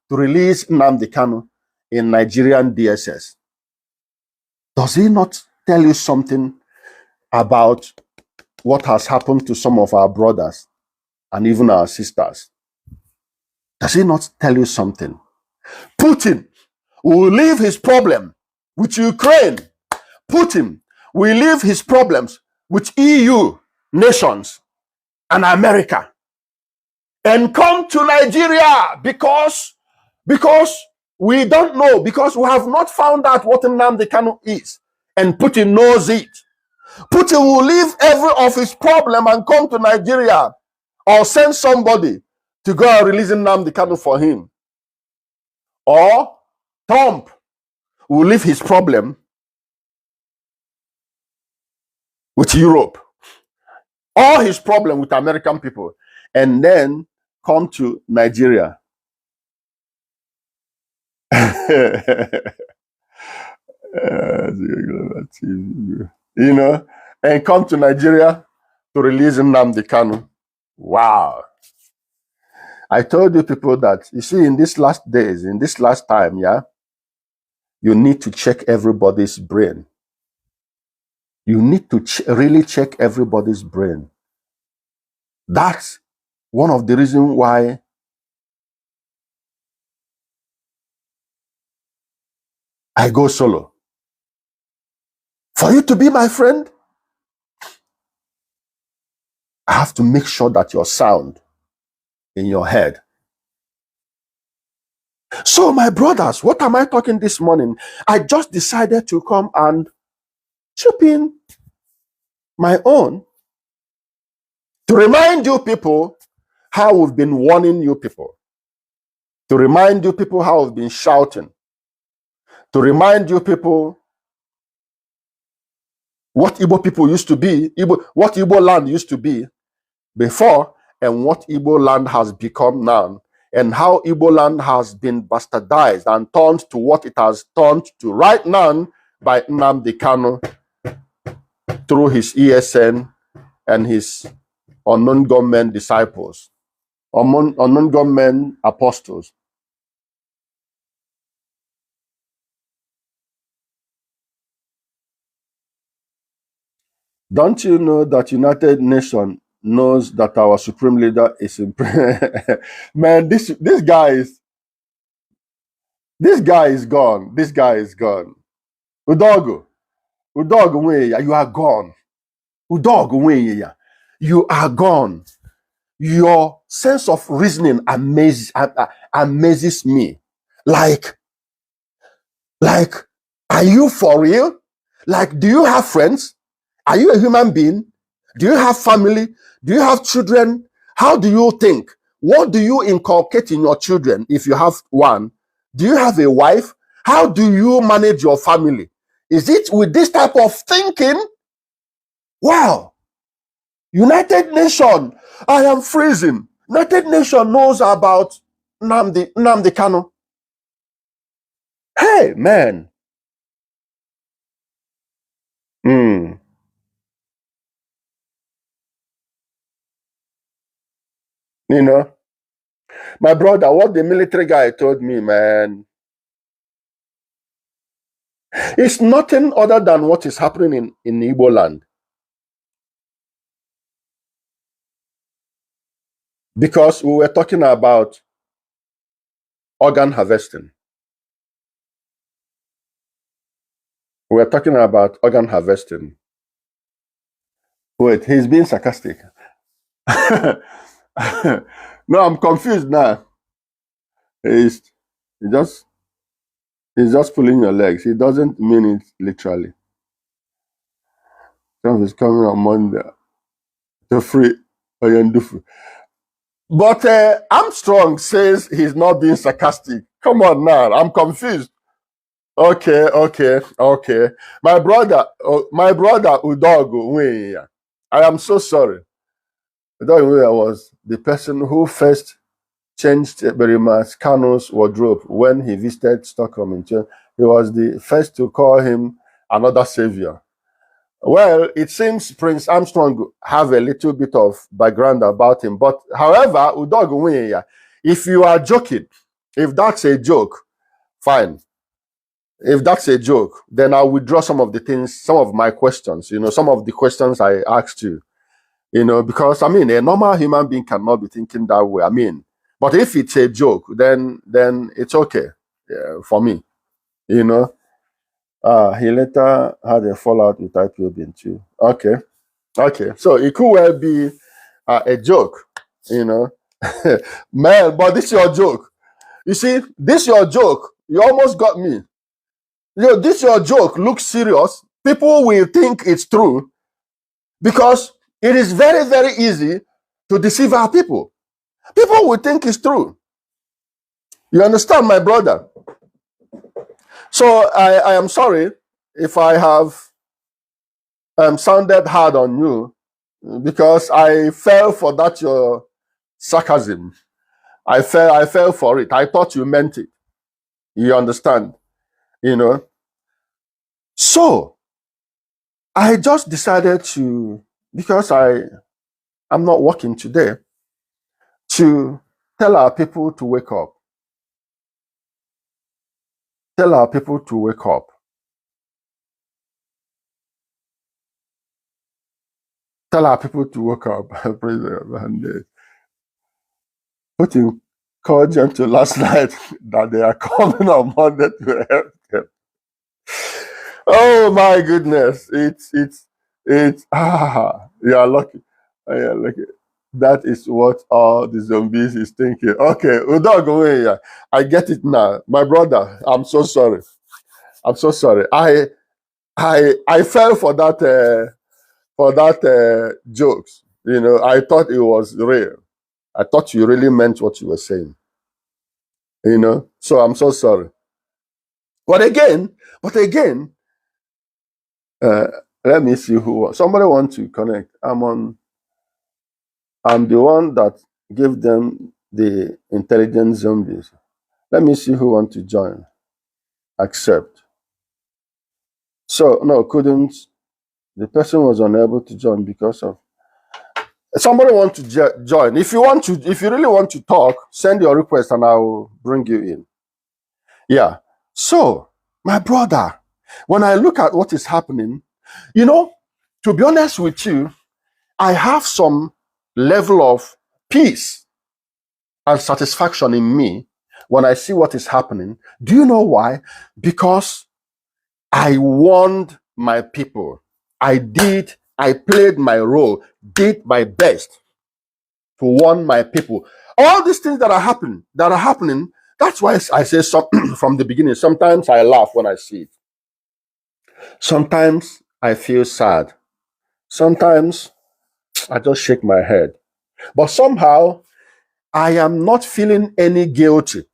to release Nnamdi Kanu in Nigerian DSS. Does he not tell you something about what has happened to some of our brothers and even our sisters? Does he not tell you something? Putin will leave his problem with Ukraine. Putin will leave his problems with EU nations and America and come to Nigeria because we don't know, because we have not found out what Nnamdi Kanu is, and Putin knows it. Putin will leave every of his problem and come to Nigeria or send somebody to go and release Nnamdi Kanu for him. Or Trump will leave his problem with Europe, or his problem with American people, and then come to Nigeria. You know, and come to Nigeria to release Nnamdi Kanu. Wow. I told you people that, you see, in these last days, in this last time, yeah, you need to check everybody's brain. You need to really check everybody's brain. That's one of the reasons why I go solo. For you to be my friend, I have to make sure that you're sound in your head. So, my brothers, what am I talking this morning? I just decided to come and chip in my own to remind you people how we've been warning you people, to remind you people how we've been shouting, to remind you people what Igbo people used to be, what Igbo land used to be before, and what Igbo land has become now, and how Igbo land has been bastardized and turned to what it has turned to right now by Nnamdi Kanu through his ESN and his unknown government disciples, unknown government apostles. Don't you know that United Nations knows that our supreme leader is in man, this guy is gone. This guy is gone. Udogo, you are gone. Udogo, you are gone. Your sense of reasoning amazes me. Like, are you for real? Like, do you have friends? Are you a human being? Do you have family? Do you have children? How do you think? What do you inculcate in your children if you have one? Do you have a wife? How do you manage your family? Is it with this type of thinking? Wow. United Nations, I am freezing. United Nations knows about Nnamdi Kanu. Hey, man. You know, my brother, what the military guy told me, man, it's nothing other than what is happening in Igbo land. Because we were talking about organ harvesting. We're talking about organ harvesting. Wait, he's being sarcastic. No, I'm confused now. He's he just he's just pulling your legs. He doesn't mean it literally. Trump is coming on Monday to free Oyendufu. But Armstrong says he's not being sarcastic. Come on now, I'm confused. Okay. My brother Udogo, I am so sorry. Udogo was the person who first changed Berimas Kano's wardrobe when he visited Stockholm in He was the first to call him another savior. Well, it seems Prince Armstrong have a little bit of background about him. But however, Udogo, if you are joking, if that's a joke, fine. If that's a joke, then I'll withdraw some of the things, some of my questions, some of the questions I asked you, because I mean, a normal human being cannot be thinking that way. I mean, but if it's a joke, then it's okay for me, He later had a fallout with IPOB too. Okay. So it could well be a joke, Man, but this is your joke. You see, this your joke. You almost got me. This your joke looks serious. People will think it's true because it is very, very easy to deceive our people. People will think it's true. You understand, my brother? So I am sorry if I have sounded hard on you because I fell for that your sarcasm. I fell for it. I thought you meant it. You understand? So I just decided to, because I'm not working today, to tell our people to wake up. Tell our people to wake up. Tell our people to wake up. Put encouragement to last night that they are coming on Monday to help them. Oh my goodness. It's you are lucky. You are lucky. That is what all the zombies is thinking. Okay, Udogo, I get it now. My brother, I'm so sorry. I'm so sorry. I fell for that jokes. I thought it was real. I thought you really meant what you were saying. So I'm so sorry. But again, let me see who somebody want to connect. I'm the one that gave them the intelligent zombies. Let me see who want to join. Accept. So no, couldn't. The person was unable to join because of somebody want to join. If you really want to talk, send your request and I will bring you in. Yeah. So, my brother, when I look at what is happening, to be honest with you, I have some level of peace and satisfaction in me when I see what is happening. Do you know why? Because I warned my people. I played my role, did my best to warn my people. All these things that are happening, that's why I say from the beginning, sometimes I laugh when I see it. Sometimes I feel sad. Sometimes I just shake my head. But somehow, I am not feeling any guilty.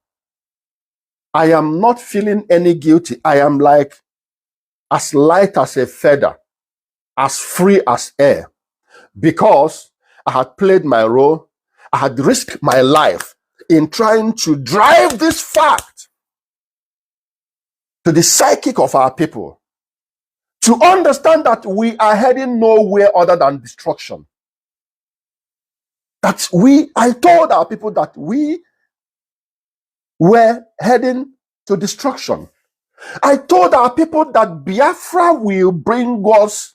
I am not feeling any guilty. I am like as light as a feather, as free as air, because I had played my role. I had risked my life in trying to drive this fact to the psychic of our people, to understand that we are heading nowhere other than destruction. I told our people that we were heading to destruction. I told our people that Biafra will bring us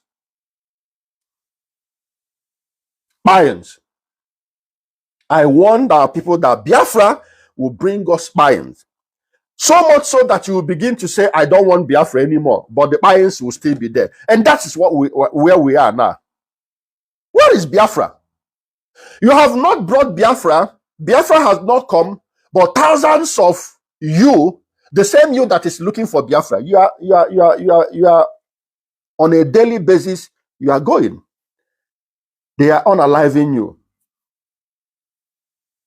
irons. I warned our people that Biafra will bring us spines. So much so that you will begin to say, I don't want Biafra anymore, but the spines will still be there. And that is where we are now. Where is Biafra? You have not brought Biafra. Biafra has not come, but thousands of you, the same you that is looking for Biafra, you are on a daily basis, you are going. They are unaliving you.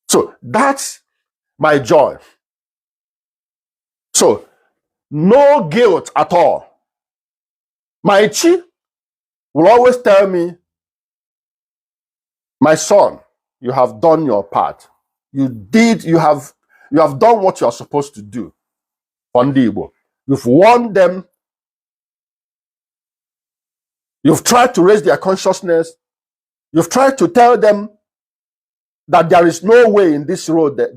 So that's my joy. So no guilt at all. My chi will always tell me, my son, you have done your part. You have done what you are supposed to do. You've warned them. You've tried to raise their consciousness. You've tried to tell them that there is no way in this road that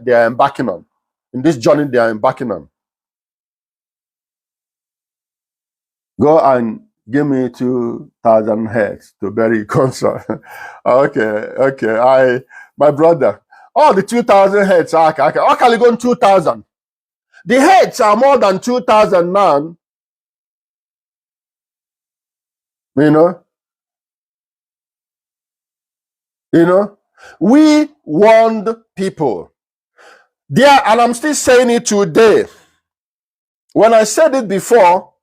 they are embarking on, in this journey they are embarking on. Go and give me 2,000 heads to bury Consul. Okay. My brother, all the 2,000 heads, okay. How can you go on 2,000? The heads are more than 2,000 now. You know, we warned people. There, and I'm still saying it today. When I said it before,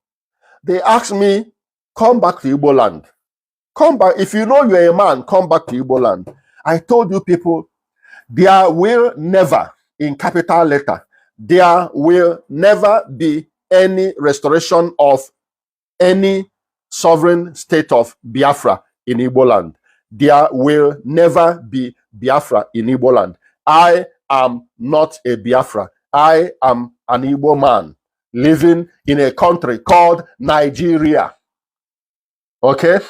they asked me, come back to Igbo land. Come back. If you know you're a man, come back to Igbo land. I told you people, there will never, in capital letter, there will never be any restoration of any sovereign state of Biafra in Igbo land. There will never be Biafra in Igbo land. I am not a Biafra. I am an Igbo man living in a country called Nigeria. Okay?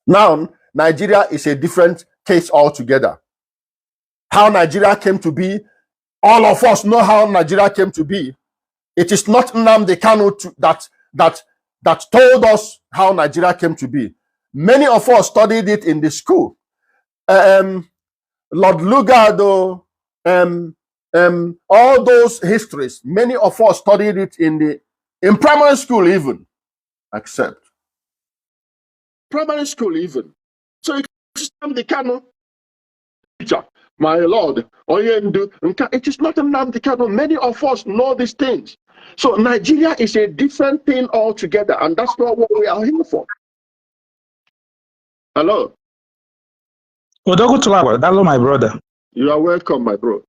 Now, Nigeria is a different case altogether. How Nigeria came to be, all of us know how Nigeria came to be. It is not Nnamdi Kanu that told us how Nigeria came to be. Many of us studied it in the school. Lord Lugard, all those histories, many of us studied it in primary school even, except primary school even. So it's Nnamdi Kanu, teacher, my Lord, it is not Nnamdi Kanu. Many of us know these things. So Nigeria is a different thing altogether, and that's not what we are here for. Hello. Hello, my brother. You are welcome, my bro.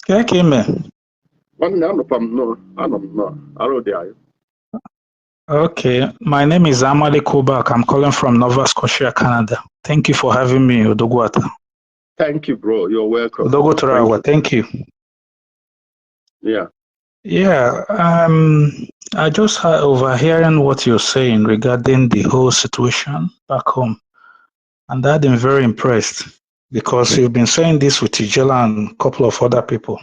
Okay, man. Okay, my name is Amali Kubak. I'm calling from Nova Scotia, Canada. Thank you for having me, Odogwata. Thank you, bro. You're welcome. Thank you. Yeah. Yeah, I just overhearing what you're saying regarding the whole situation back home. And I've been very impressed because you've been saying this with Tijela and a couple of other people,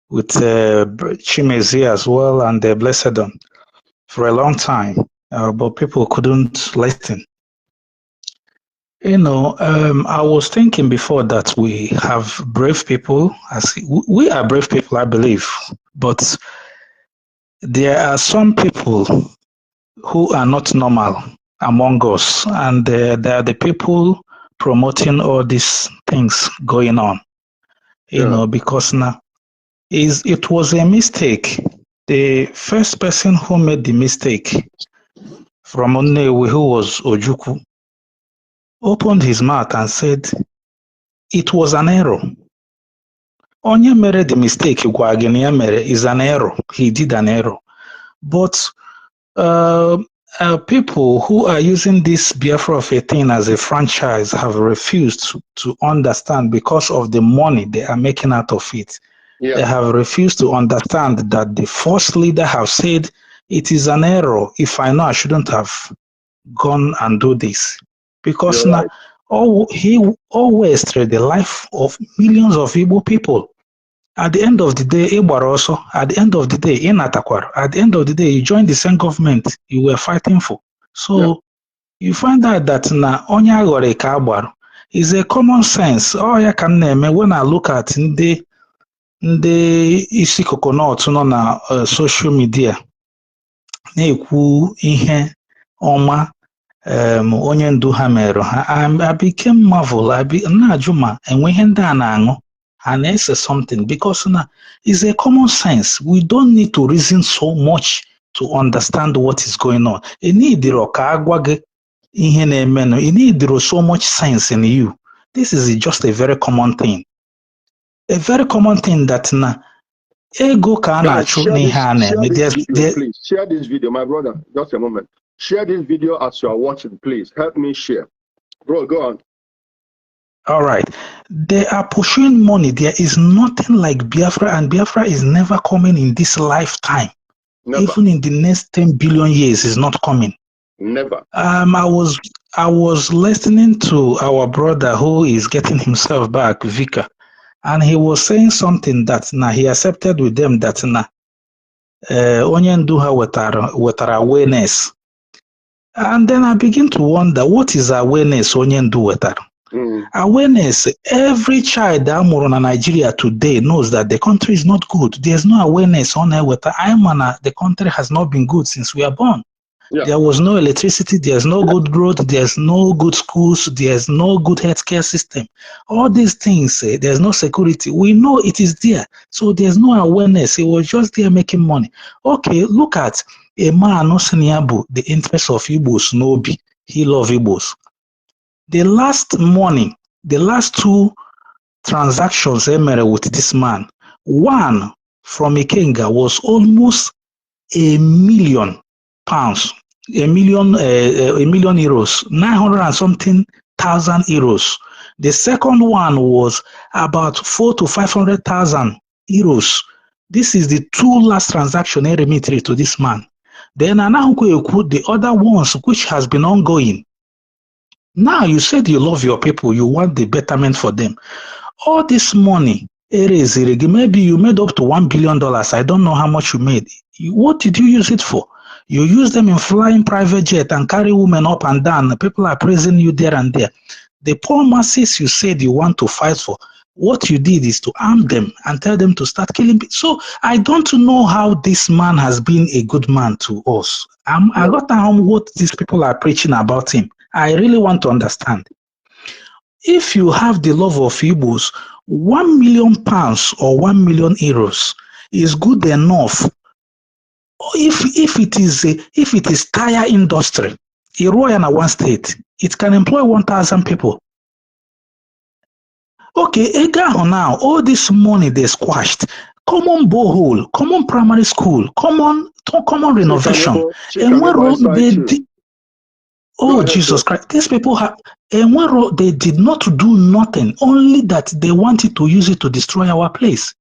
with Chimezi as well and Blessedon for a long time, but people couldn't listen. I was thinking before that we have brave people. We are brave people, I believe, but there are some people who are not normal among us, and they are the people promoting all these things going on. Because now it was a mistake. The first person who made the mistake from Onewe, who was Ojukwu, opened his mouth and said it was an error. Onye mere the mistake is an error. He did an error. But people who are using this Biafra of a thing as a franchise have refused to understand because of the money they are making out of it. Yeah. They have refused to understand that the first leader have said it is an error. If I know, I shouldn't have gone and do this. Because now he always treated the life of millions of Igbo people. At the end of the day, also, at the end of the day, in Atakwar, at the end of the day, you joined the same government you were fighting for. So you find out that na Onya Gore Kabaro, It's a common sense. Oh, ya can name when I look at ndị isi coconut nọ na social media na-ekwu ihe ọma onye ndu ha mere ha. I became marvel. Na-ajụ ma enwe ihe ndị a na-aṅụ ha na-ese something because na it's a common sense. We don't need to reason so much to understand what is going on. Ị need ka agwa gị ihe na-emenụ. Ị need so much sense in you. This is just a very common thing. A very common thing that na ego ka a na-achụ n'ihe a na-eme. Please share this video, my brother. Just a moment. Share this video as you are watching, please. Help me share. Bro, go on. All right. They are pursuing money. There is nothing like Biafra, and Biafra is never coming in this lifetime. Never. Even in the next 10 billion years, is not coming. Never. I was listening to our brother who is getting himself back, Vika, and he was saying something that he accepted with them that onye ndu ha wetara awareness. And then I begin to wonder, what is awareness onye ndu wetara? Awareness, every child that amụrụ na Nigeria today knows that the country is not good. There's no awareness on the country has not been good since we are born. Yeah. There was no electricity, there's no good road, there's no good schools, there's no good healthcare system. All these things, there's no security. We know it is there. So there's no awareness. It was just there making money. Okay, look at a man, the interest of Igbos, Nobi. He loves Igbos. The last morning, the last two transactions with this man, one from Ikenga was almost £1 million. A million euros, 900 and something thousand euros. The second one was about 400,000 to 500,000 euros. This is the two last transactions I remitted to this man. Then the other ones which has been ongoing. Now you said you love your people, you want the betterment for them. All this money, maybe you made up to $1 billion. I don't know how much you made. What did you use it for? You use them in flying private jet and carry women up and down. People are praising you there and there. The poor masses you said you want to fight for, what you did is to arm them and tell them to start killing people. So I don't know how this man has been a good man to us. I got what these people are preaching about him. I really want to understand. If you have the love of Igbos, £1 million or 1 million euros is good enough. If it is tire industry, in one state, it can employ 1,000 people. Okay, now all this money they squashed. Common borehole, common primary school, common renovation. And what role they did? Oh Jesus Christ! These people they did not do nothing. Only that they wanted to use it to destroy our place.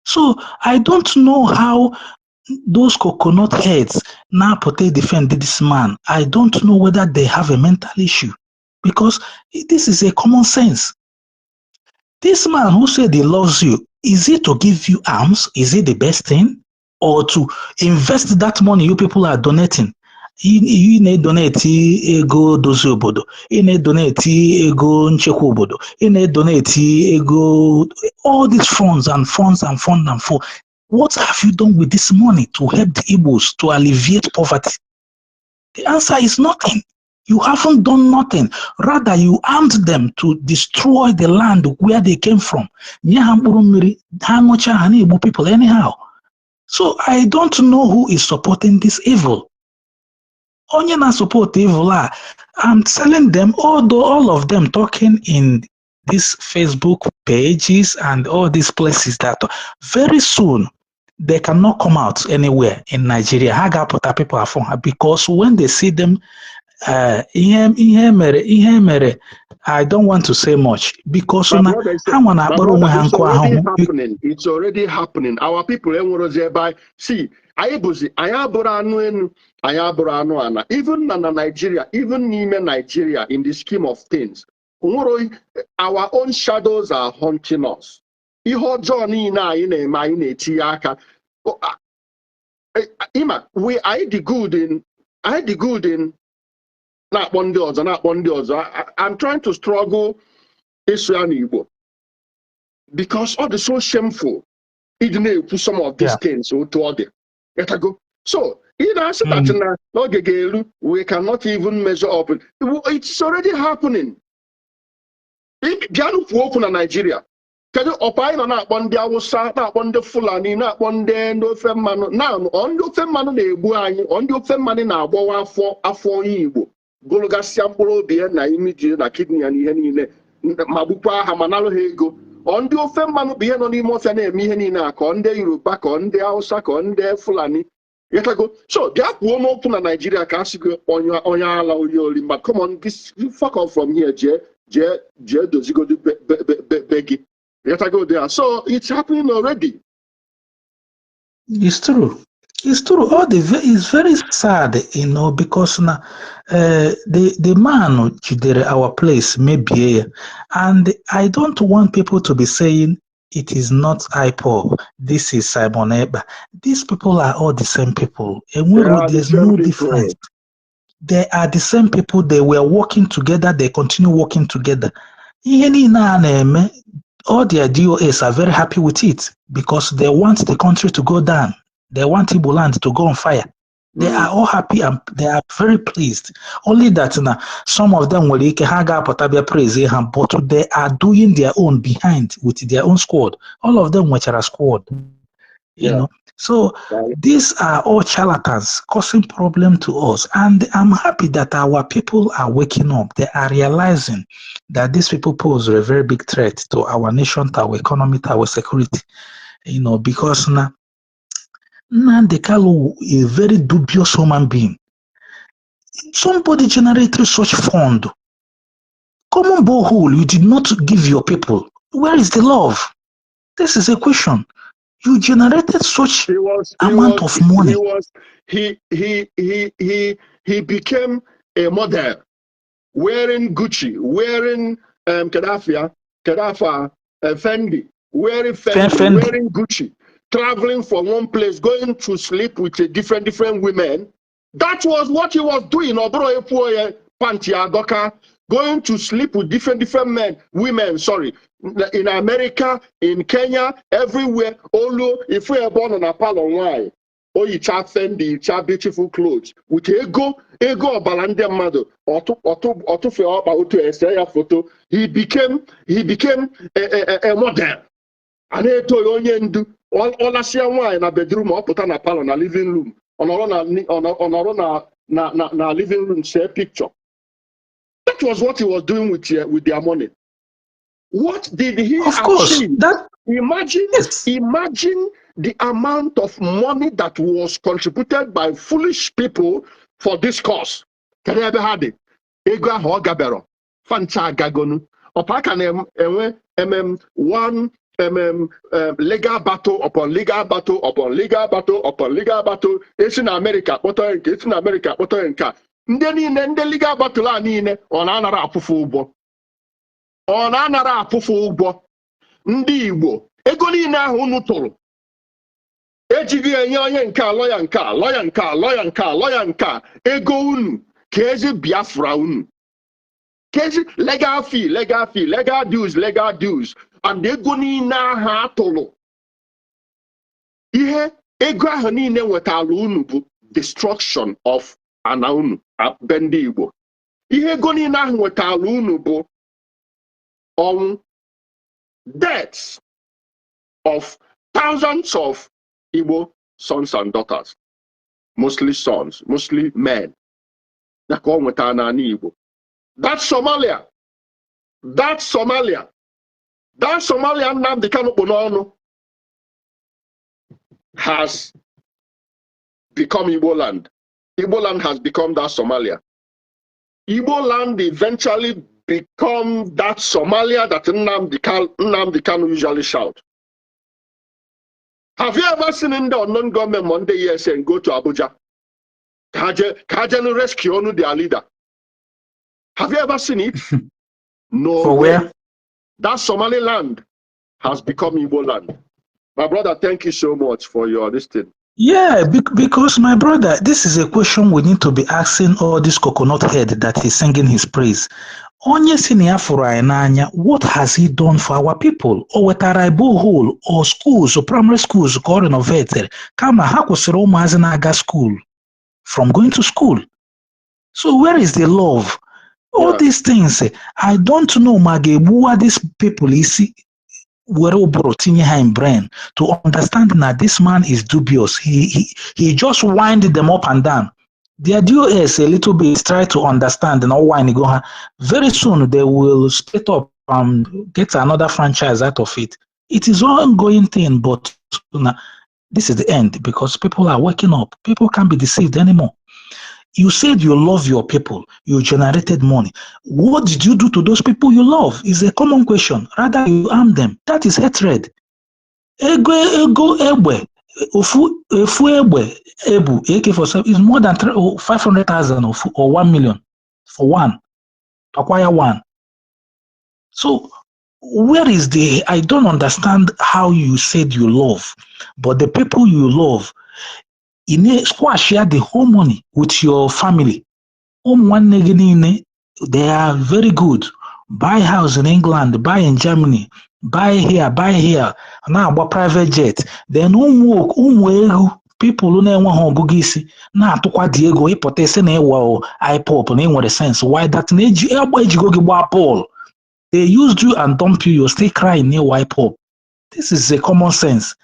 So I don't know how those coconut heads now defend this man. I don't know whether they have a mental issue, because this is a common sense. This man who said he loves you, is it to give you arms? Is it the best thing? Or to invest that money you people are donating? You need donate ego dozi obodo, you need donate ego nchekwa obodo, you need donate ego, all these funds. What have you done with this money to help the Igbos to alleviate poverty? The answer is nothing. You haven't done nothing. Rather, you armed them to destroy the land where they came from. People anyhow. So I don't know who is supporting this evil. Onye na support evil. I'm telling them, although all of them talking in these Facebook pages and all these places, that very soon they cannot come out anywhere in Nigeria. People are because when they see them, I don't want to say much because it's already happening. Our people see, even in Nigeria, even in Nigeria, in the scheme of things, our own shadows are haunting us. We are the good in not one I'm trying to struggle Igbo. Because all the so shameful, it didn't put some of these things to all the. So, in answer that we cannot even measure up. It's already happening. If Janu open in Nigeria, can you opine on that one? There was that one, the Fulani, not one day, no femman. Now, on your femman, the Buani, on your femman in our boa for a four Igbo. Gologa Siambolo, the Naimiji, the kidney and Yenine, Mabupa, Hamanalo Hego. On your femman, be an onimos and a Mihenina, on the Yoruba, on the Ausak, on the Fulani. Yet I go. So that won't open a Nigeria castle on your but come on, this you fuck off from here, Jay, does you go to Beggy? Yet I go there. So it's happening already. It's true. It's true. It's very sad, because now the man to our place maybe, and I don't want people to be saying it is not IPO. This is Simon Eba. These people are all the same people. And there's no difference. They are the same people. They were working together. They continue working together. All their DOS are very happy with it because they want the country to go down. They want Igbo land to go on fire. They are all happy and they are very pleased. Only that some of them will praise, but they are doing their own behind with their own squad. All of them which are a squad. You know. So these are all charlatans causing problem to us. And I'm happy that our people are waking up. They are realizing that these people pose a very big threat to our nation, to our economy, to our security. Because now Nnamdi Kanu is a very dubious human being. Somebody generated such fund. Common borehole, you did not give your people. Where is the love? This is a question. You generated such amount of money. He became a model, wearing Gucci, wearing Fendi, wearing Fendi, wearing Gucci. Traveling from one place, going to sleep with different women. That was what he was doing. Going to sleep with different women, in America, in Kenya, everywhere. Although if we are born on a palon why, or you chat Fendi, you chat beautiful clothes. With ego balande mother, or to photo, he became a model. And he told you all I see wine na bedroom or put on a palon na living room. On a living room, say picture. That was what he was doing with their money. What did he achieve? Imagine the amount of money that was contributed by foolish people for this cause. Can you ever had it? Ego Hogabero, Fancha Gagonu, Opaka one legal battle upon legal battle upon legal battle upon legal battle. It's in America, it's in America, Ndị legal battle a niile ọ na-anara apụfụ ụgwọ ndị Igbo ego niile ahụ unu tụrụ ejighị enye onye nke lọya nka ego unu ka ezi Biafra unu ka ezi legal fee legal dues and ego niile ahụ atụrụ ihe ego ahụ niile nwetara unu bụ destruction of ana unu be ndị Igbo. Ihe ego niile ahụ nwetara unu bụ ọnwụ, deaths of thousands of Igbo sons and daughters, mostly sons, mostly men. Na ka ọ nwetara n'ala Igbo. That Somalia Nnamdi Kanu kpụ n'ọnụ has become Igbo land. Igbo land has become that Somalia. Igbo land eventually become that Somalia that Nnamdi Kanu usually shout. Have you ever seen in the unknown government Monday year saying go to Abuja? Kajen rescue their leader. Have you ever seen it? No. For where? That Somaliland has become Igbo land. My brother, thank you so much for your listening. Yeah, because my brother, this is a question we need to be asking all this coconut head that is singing his praise. Onye si na ya fụrụ anyị n'anya, what has he done for our people? O wetara anyị borehole or schools or primary schools ka ọ renovated, kama ha kwụsịrị ụmụazị na-aga school from going to school. So where is the love? All these things, I don't know ma ga-egbuwa these people isi were ụbụrụ tinye ha in brain to understand that this man is dubious. He just wind them up and down. Their DOS a little bit try to understand and all wine go. Very soon they will split up and get another franchise out of it. It is an ongoing thing, but this is the end because people are waking up. People can't be deceived anymore. You said you love your people. You generated money. What did you do to those people you love? Is a common question. Rather, you harm them. That is hatred. Ego egbe. Efu egbe ebu AK-47 is more than 500,000 or 1 million for one. Acquire one. So where is the? I don't understand how you said you love, but the people you love, share the whole money with your family. They are very good. Buy house in England, buy in Germany, buy here. Now about private jet. Then people who na-enwe ha ọgụgụ isi na-atụkwa dị ego ịpụta isi na ịwa IPOP na enwere sense. Why that na-eji ejigo gị gbaa Paul? They used you and dump you. You're still crying near IPOP. This is a common sense.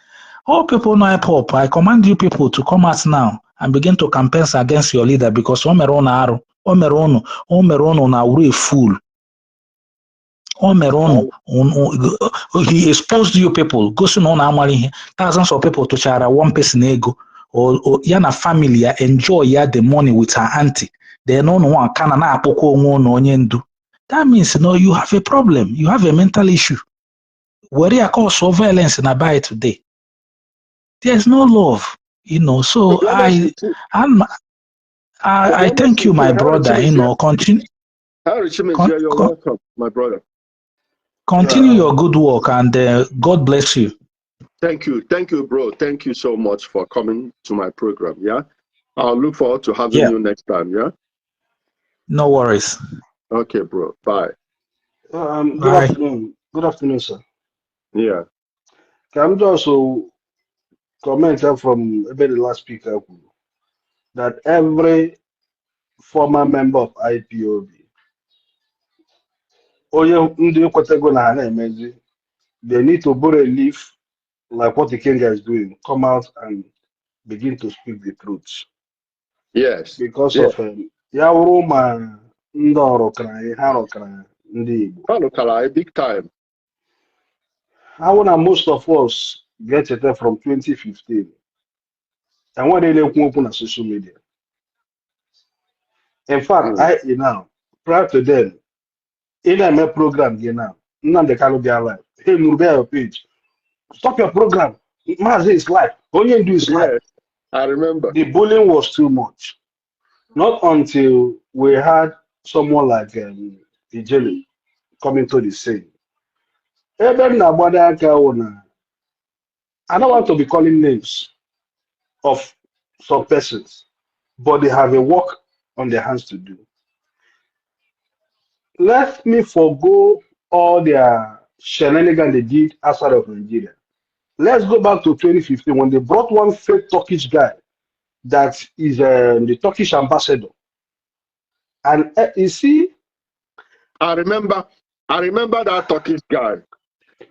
All people know IPOP. I command you people to come out now and begin to campaign against your leader because Omerono na uri a fool. He exposed you people. Thousands of people to share one person ego or yana family enjoy the money with her auntie. They no one can na apoko onyendu. That means you have a problem. You have a mental issue. Where you call surveillance in Abai today. There's no love, So I thank you, my brother. Continue. You're welcome, my brother. Continue your good work, and God bless you. Thank you, bro. Thank you so much for coming to my program. Yeah, I'll look forward to having you next time. Yeah. No worries. Okay, bro. Bye. Good afternoon. Good afternoon, sir. Yeah. Can I also comment from the last speaker that every former member of IPOB, they need to borrow a leaf like what the Kenga is doing, come out and begin to speak the truth. Yes. Because of Yauruma Ndorokra, Harokra, big time. I want most of us get it from 2015. And what they open on social media. In fact, prior to then, in my program here now, none the kind of their life. Hey, Nubia page. Stop your program. Mazi is life. All you do is life. I remember. The bullying was too much. Not until we had someone like Ijeli coming to the scene. I don't want to be calling names of some persons, but they have a work on their hands to do. Let me forgo all their shenanigans they did outside of Nigeria. Let's go back to 2015 when they brought one fake Turkish guy that is the Turkish ambassador. And you see, I remember that Turkish guy.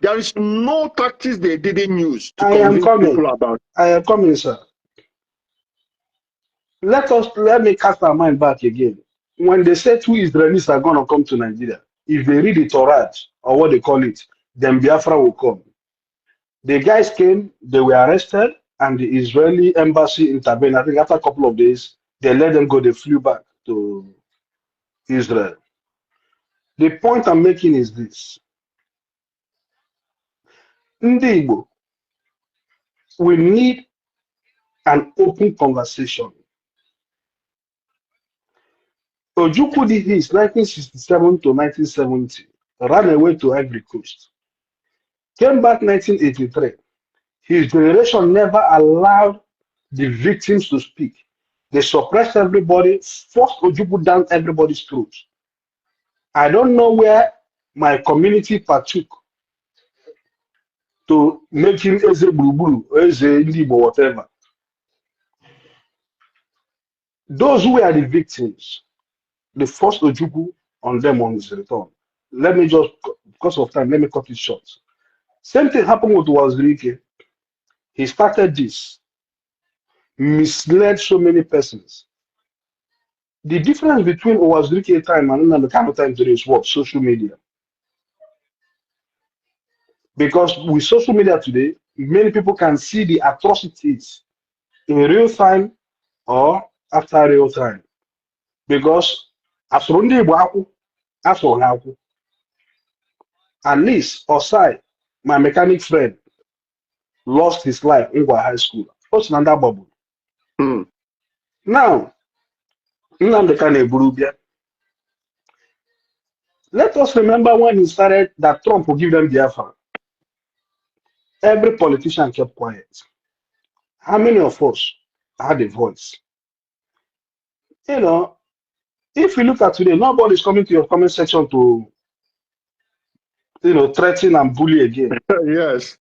There is no tactics they didn't use to convince people about. I am coming, sir. Let me cast our mind back again. When they said 2 Israelis are going to come to Nigeria, if they read the Torah or what they call it, then Biafra will come. The guys came, they were arrested, and the Israeli embassy intervened. I think after a couple of days, they let them go, they flew back to Israel. The point I'm making is this. Ndi Igbo, we need an open conversation. Ojukwu did this 1967 to 1970, ran away to Ivory Coast. Came back 1983. His generation never allowed the victims to speak. They suppressed everybody, forced Ojukwu down everybody's throat. I don't know where my community partook to make him Eze Buruburu, Eze Ndibo, whatever. Those who were the victims, the first Ojukwu on them on his return. Let me just, because of time, let me cut it short. Same thing happened with Wazirike. He started this, misled so many persons. The difference between Wazirike time and the kind of time today is what? Social media. Because with social media today, many people can see the atrocities in real time or after real time. Because as at least Osai, my mechanic friend, lost his life in high school. What's another bubble? Hmm. Now, let us remember when he started that Trump will give them Biafra. Every politician kept quiet. How many of us had a voice? You know, if you look at today, nobody's coming to your comment section to, threaten and bully again. Yes.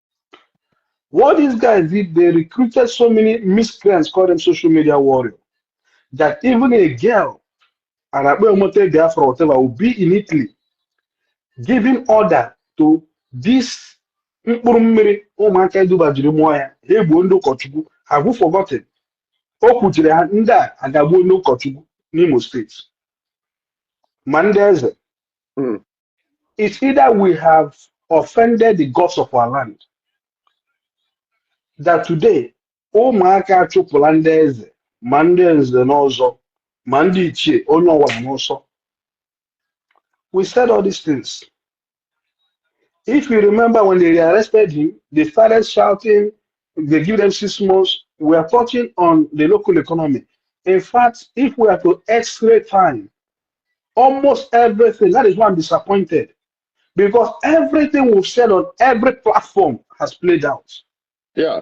What these guys did, they recruited so many miscreants, call them social media warriors, that even a girl, and I will take Biafra or whatever, will be in Italy, giving order to this mkpụrụ mmiri ụmụaka edubajiri mmụọ ya ha egbuo ndị ụkọchukwu. Have you forgotten? O kwuchiri ha ndị a agagbuo ndị ụkọchukwu n'Imo steeti ma ndị eze. It's either we have offended the gods of our land that today ụmụaka achụpụla ndị eze ma ndị eze n'ọzọ ma ndị ichie onye ọwara n'ọsọ. We said all these things. If you remember when they arrested him, they started shouting, they give them 6 months. We are touching on the local economy. In fact, if we are to X-ray time, almost everything, that is why I'm disappointed. Because everything we've said on every platform has played out. Yeah.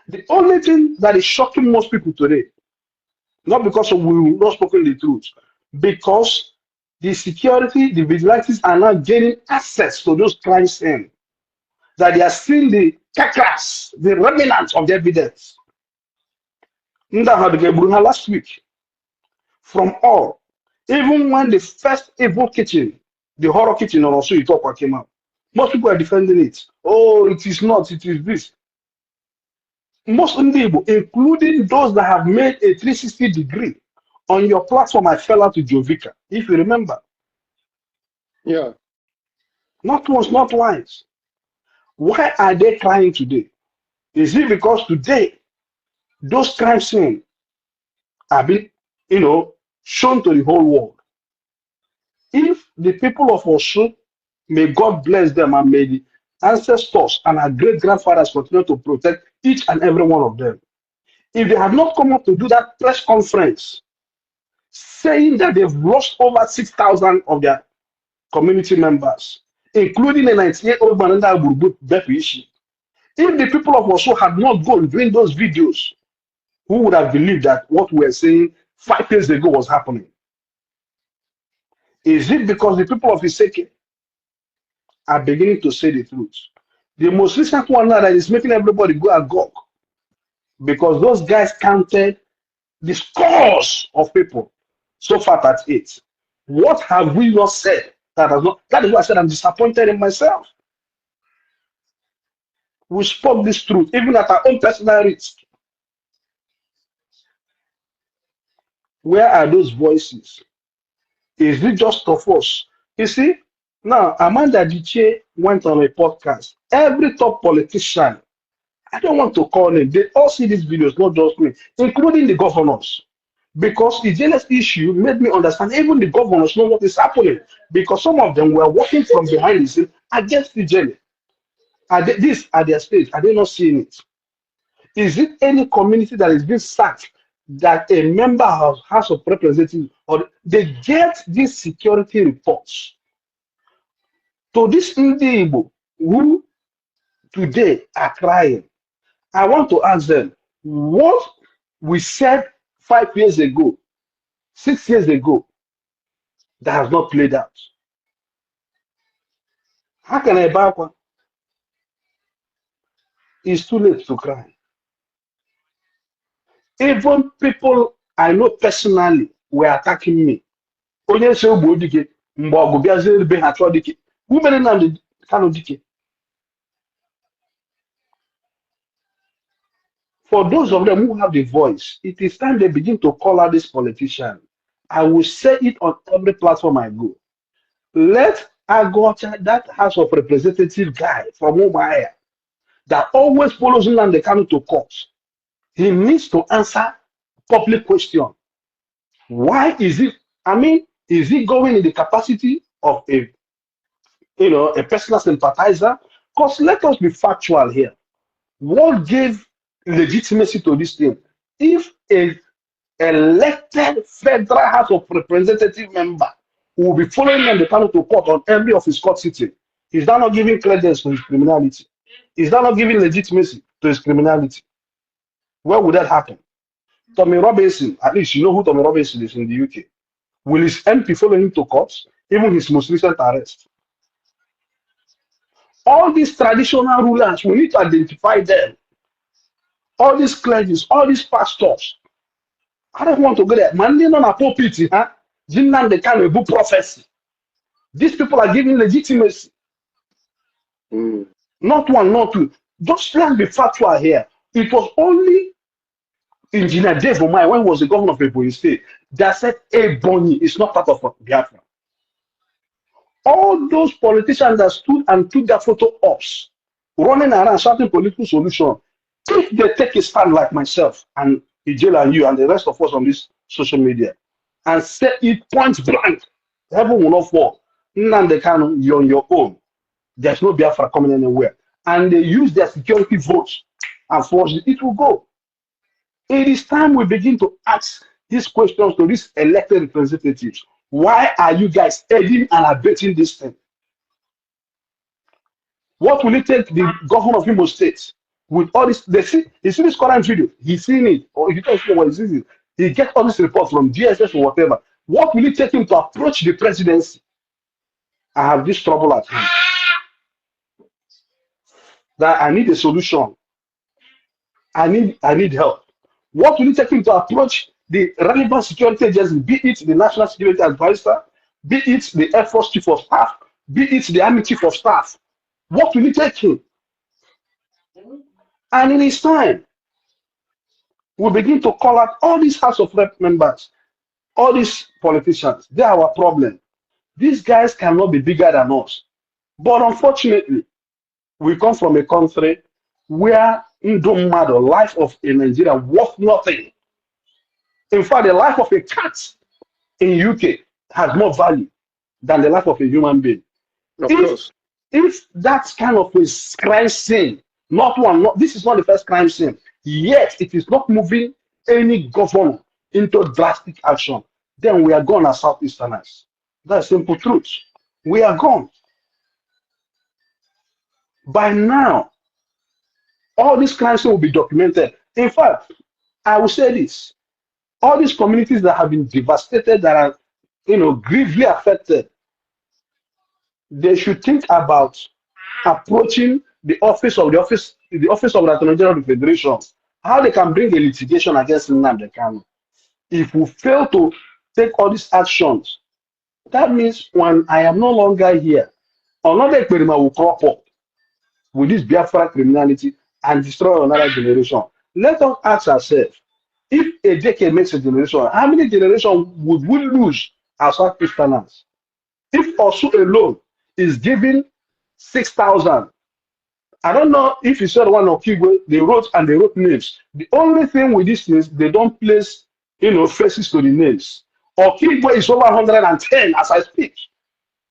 The only thing that is shocking most people today, not because we've not spoken the truth, because the security, the vigilantes are now gaining access to those crime scenes, that they are seeing the carcass, the remnants of the evidence. Last week, from all, even when the first evil kitchen, the horror kitchen, and also Itokwa came out, most people are defending it. Oh, it is not, it is this. Most people, including those that have made a 360 degree on your platform, I fell out to Jovica, if you remember. Yeah. Not once, not twice. Why are they crying today? Is it because today those crime scenes have been, shown to the whole world? If the people of Osun, may God bless them and may the ancestors and our great grandfathers continue to protect each and every one of them. If they have not come up to do that press conference saying that they've lost over 6,000 of their community members, including a 98-year-old man under Bepishi. If the people of Osun had not gone doing those videos, who would have believed that what we were saying 5 years ago was happening? Is it because the people of Iseke are beginning to say the truth? The most recent one now that is making everybody go agog, because those guys counted the scores of people so far at 8. What have we not said? That is why I said I'm disappointed in myself. We spoke this truth, even at our own personal risk. Where are those voices? Is it just of us? You see, now Amanda Diche went on a podcast. Every top politician, I don't want to call them, they all see these videos, not just me, including the governors. Because the jealous issue made me understand even the governors know what is happening, because some of them were working from behind the scene against the jelly. This at their stage, are they not seeing it? Is it any community that is being sacked that a member of House of Representatives, or they get these security reports to this Igbo who today are crying? I want to ask them, what we said 5 years ago, 6 years ago, that has not played out. How can I back one? It's too late to cry. Even people I know personally were attacking me. Onye se ogbo dike mgbe ọgụ bịazie be ha chọọ dike. Women in the kind of dike. For those of them who have the voice, it is time they begin to call out this politician. I will say it on every platform I go. Let Agocha, that House of Representative guy from Umuaka, that always follows Nnamdi Kanu to court, he needs to answer public question. Why is it? I mean, is he going in the capacity of a personal sympathizer? Because let us be factual here. What gave legitimacy to this thing? If a elected federal House of Representative member will be following Nnamdi Kanu to court on every of his court sitting, is that not giving credence to his criminality? Is that not giving legitimacy to his criminality? Where would that happen? Tommy Robinson, at least you know who Tommy Robinson is in the UK. Will his MP follow him to court? Even his most recent arrest. All these traditional rulers, we need to identify them. All these clergies, all these pastors. I don't want to go there. Man, they don't have pulpit, huh? They can't do prophecy. These people are giving legitimacy. Not one, not two. Just let's be factual here. It was only Engineer Dave Omai, when he was the governor of Ebonyi State, that said Ebonyi is not part of Biafra. All those politicians that stood and took their photo ops, running around shouting political solution, if they take a stand like myself and Ijela and you and the rest of us on this social media and say it point blank, heaven will not fall. Nnamdi Kanu, you're on your own. There's no Biafra coming anywhere. And they use their security votes and force it will go. It is time we begin to ask these questions to these elected representatives. Why are you guys aiding and abetting this thing? What will it take the governor of Imo State with all this? You see this current video, he's seen it, or if you don't see what he sees it, he gets all this report from DSS or whatever. What will it take him to approach the presidency? I have this trouble at hand. That I need a solution. I need help. What will it take him to approach the relevant security agency, be it the National Security Advisor, be it the Air Force Chief of Staff, be it the Army Chief of Staff? What will it take him? And in his time, we begin to call out all these House of Rep members, all these politicians. They are our problem. These guys cannot be bigger than us. But unfortunately, we come from a country where the life of a Nigerian worth nothing. In fact, the life of a cat in UK has more value than the life of a human being. If that's kind of a crime scene, this is not the first crime scene, yet it is not moving any governor into drastic action, then we are gone as Southeasterners. That's simple truth. We are gone. By now, all these crimes will be documented. In fact, I will say this. All these communities that have been devastated, that are gravely affected, they should think about approaching the office of the Attorney General of the Federation, how they can bring a litigation against Nnamdi Kanu. If we fail to take all these actions, that means when I am no longer here, another experiment will crop up with this Biafra criminality and destroy another generation. Let us ask ourselves, if a decade makes a generation, how many generations would we lose as Southeasterners? If also alone is giving 6,000, I don't know if you said one Okigwe, they wrote names. The only thing with these things, they don't place faces to the names. Okigwe is over 110 as I speak.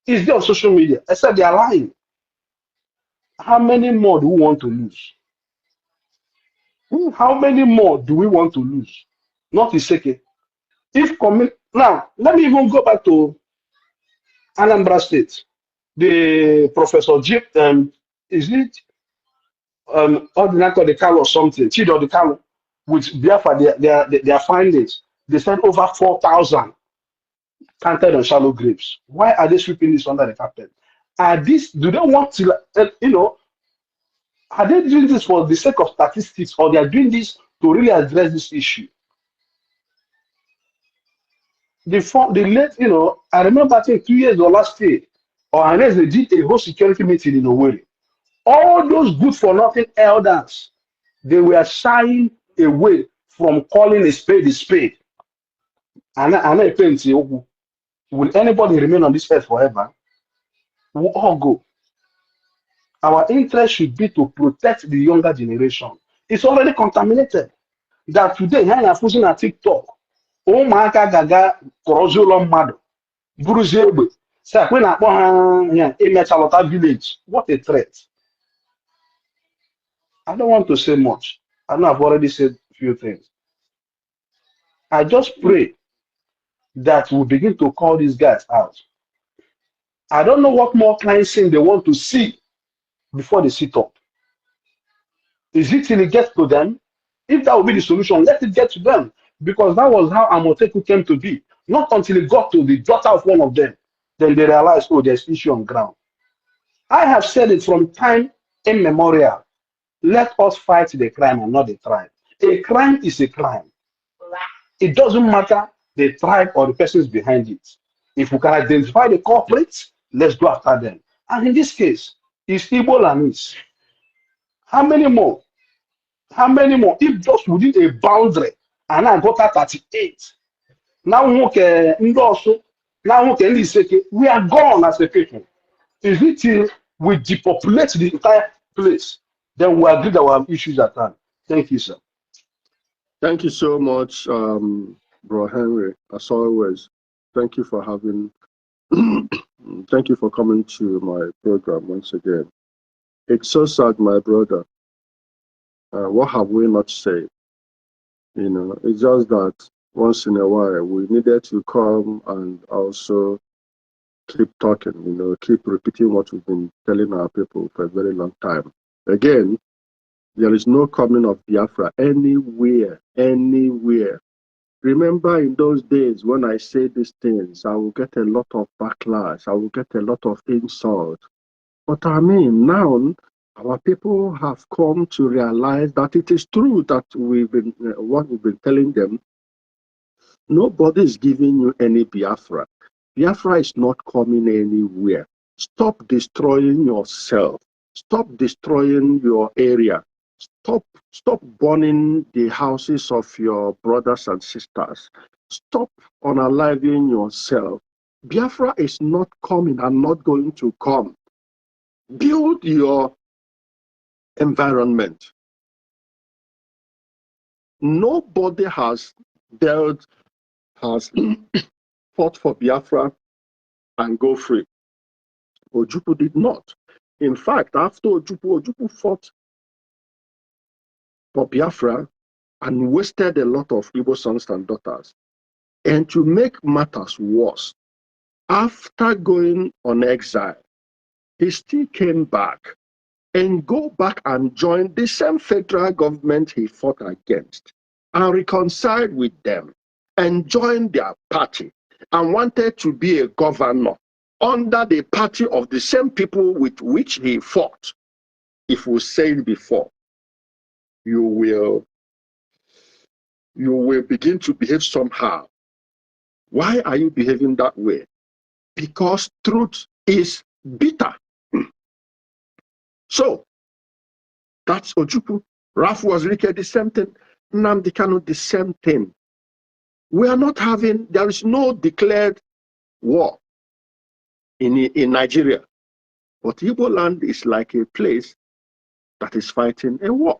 It's there on social media. I said they are lying. How many more do we want to lose? How many more do we want to lose? Not Iseke. Now, let me even go back to Anambra State. The Professor G, is it Ordinary Decalo or something? Chido Decalo with Biafra, their findings. They said over 4,000 planted on shallow graves? Why are they sweeping this under the carpet? Do they want to, are they doing this for the sake of statistics, or they are doing this to really address this issue? The late, I remember I think 2 years or last year, or unless they did a whole security meeting in Owerri. All those good for nothing elders, they were shying away from calling a spade a spade. And I paint you. Will anybody remain on this earth forever? We'll all go. Our interest should be to protect the younger generation. It's already contaminated. That today, here na pushing a TikTok. Umuaka gaga korozolo mmadụ buruzie egbe. Say akwe na akpọ ha Emechalota village. What a threat. I don't want to say much. I know I've already said a few things. I just pray that we begin to call these guys out. I don't know what more kind thing they want to see before they sit up. Is it till it gets to them? If that will be the solution, let it get to them. Because that was how Amoteku came to be. Not until it got to the daughter of one of them. Then they realized, oh, there's issue on ground. I have said it from time immemorial. Let us fight the crime and not the tribe. A crime is a crime. It doesn't matter the tribe or the persons behind it. If we can identify the culprits, let's go after them. And in this case, it's Igbo Lamis. How many more? How many more? If just within a boundary, and I got at 38. Now we are gone as a people. Is it till we depopulate the entire place? Then we agree that we have issues at hand. Thank you, sir. Thank you so much, Bro Henry, as always. Thank you for having, thank you for coming to my program once again. It's so sad, my brother. What have we not said? It's just that once in a while we needed to come and also keep talking, keep repeating what we've been telling our people for a very long time. Again, there is no coming of Biafra anywhere. Remember in those days when I say these things, I will get a lot of backlash, I will get a lot of insult. But I mean, now our people have come to realize that it is true that what we've been telling them. Nobody is giving you any Biafra. Biafra is not coming anywhere. Stop destroying yourself. Stop destroying your area. Stop burning the houses of your brothers and sisters. Stop unaliving yourself. Biafra is not coming and not going to come. Build your environment. Nobody has fought for Biafra and go free. Ojukwu did not. In fact, after Ojukwu fought for Biafra and wasted a lot of Igbo sons and daughters. And to make matters worse, after going on exile, he still came back and go back and join the same federal government he fought against and reconciled with them and joined their party and wanted to be a governor under the party of the same people with which he fought. If we said before, you will begin to behave somehow. Why are you behaving that way? Because truth is bitter. So that's Ojukwu. Raf was Rike, the same thing. Nnamdi Kanu, the same thing. We are not having, there is no declared war in Nigeria. But Igbo land is like a place that is fighting a war.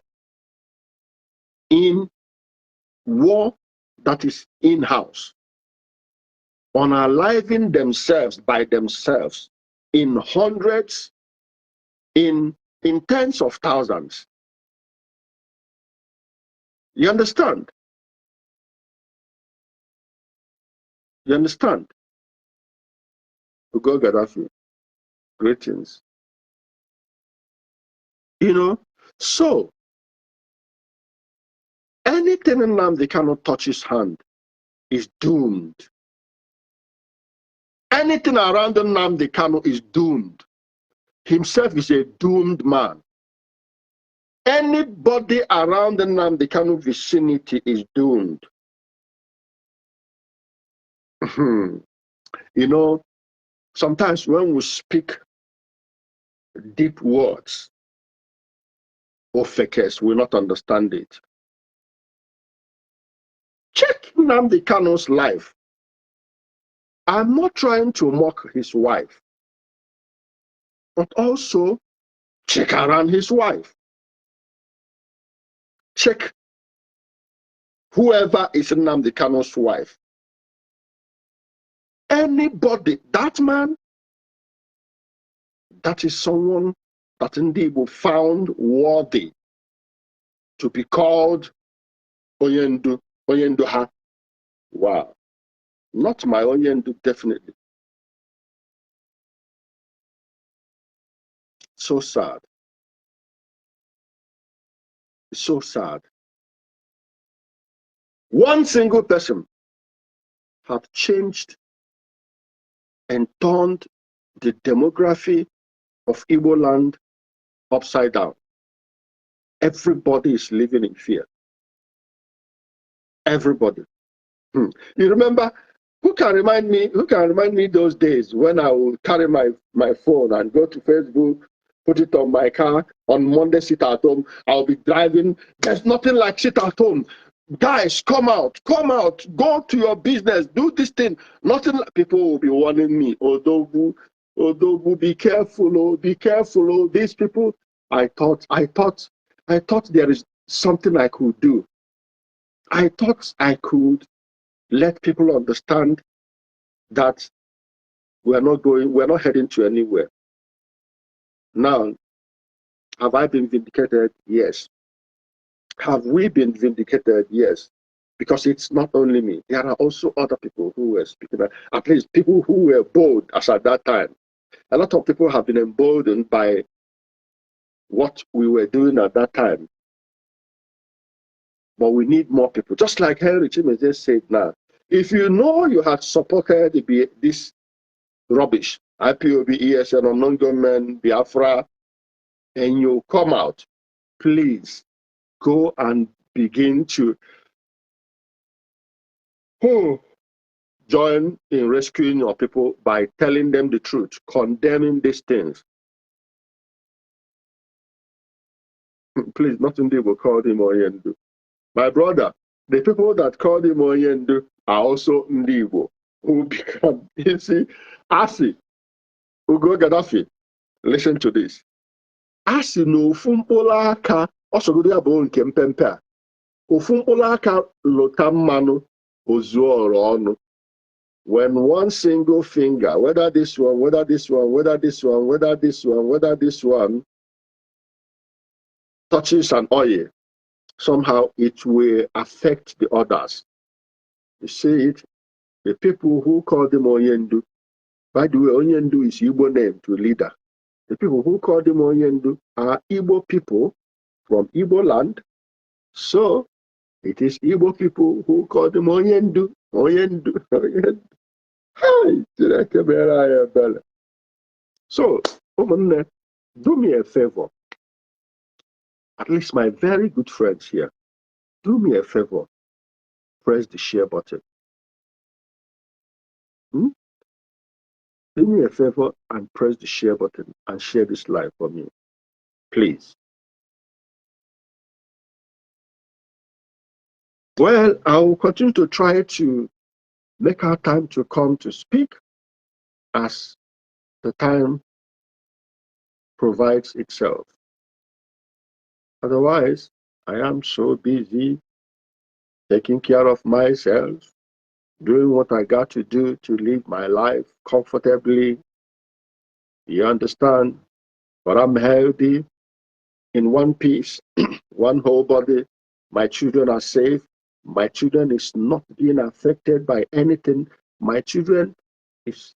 In war that is in-house. Unaliving themselves by themselves in hundreds, in tens of thousands. You understand? You understand? Ugo Gaddafi, greetings. So anything in Nnamdi cannot touch his hand is doomed. Anything around Nnamdi Kanu is doomed. Himself is a doomed man. Anybody around the Nnamdi Kanu vicinity is doomed. You know, sometimes when we speak deep words, fakers will not understand it. Check Nnamdi Kanu's life. I'm not trying to mock his wife, but also check around his wife. Check whoever is Nnamdi Kanu's wife. Anybody, that man, that is someone that indeed will found worthy to be called Oyendu ha. Wow. Not my Oyendu, definitely. So sad. So sad. One single person have changed and turned the demography of Igbo land upside down. Everybody is living in fear. Everybody. You remember, who can remind me those days when I would carry my phone and go to Facebook, put it on my car, on Monday sit at home, I'll be driving. There's nothing like sit at home. Guys, come out, go to your business, do this thing. Nothing like, people will be warning me, Odogu, be careful, oh, these people. I thought there is something I could do. I thought I could let people understand that we're not heading to anywhere. Now, have I been vindicated? Yes. Have we been vindicated? Yes. Because it's not only me. There are also other people who were speaking, at least people who were bold as at that time. A lot of people have been emboldened by what we were doing at that time. But we need more people. Just like Henry Chimezie said now, if you know you had supported this rubbish, IPOB, ESN, or non-government, Biafra, and you come out, please go and begin to join in rescuing your people by telling them the truth, condemning these things. Please, nothing they will call him Oyendu. My brother, the people that called him Oyendu are also Ndigo, who become, you see, Asi, Ugo Gaddafi, listen to this. Asi no Fumpolaka, also go there bone kempempe. Ufumpolaka lotamano ozuoro onu. When one single finger, whether this one, whether this one, whether this one, whether this one, whether this one, touches an oil, somehow it will affect the others. You see it? The people who call them Oyendu, by the way, Oyendu is Igbo name to leader. The people who call them Oyendu are Igbo people from Igbo land. So it is Igbo people who call them Oyendu, Oyendu, Oyendu. So, do me a favor. At least my very good friends here, do me a favor. Press the share button. Do me a favor and press the share button and share this live for me. Please. Well, I will continue to try to make our time to come to speak as the time provides itself. Otherwise, I am so busy taking care of myself, doing what I got to do to live my life comfortably. You understand? But I'm healthy, in one piece, one whole body. My children are safe. My children is not being affected by anything. My children is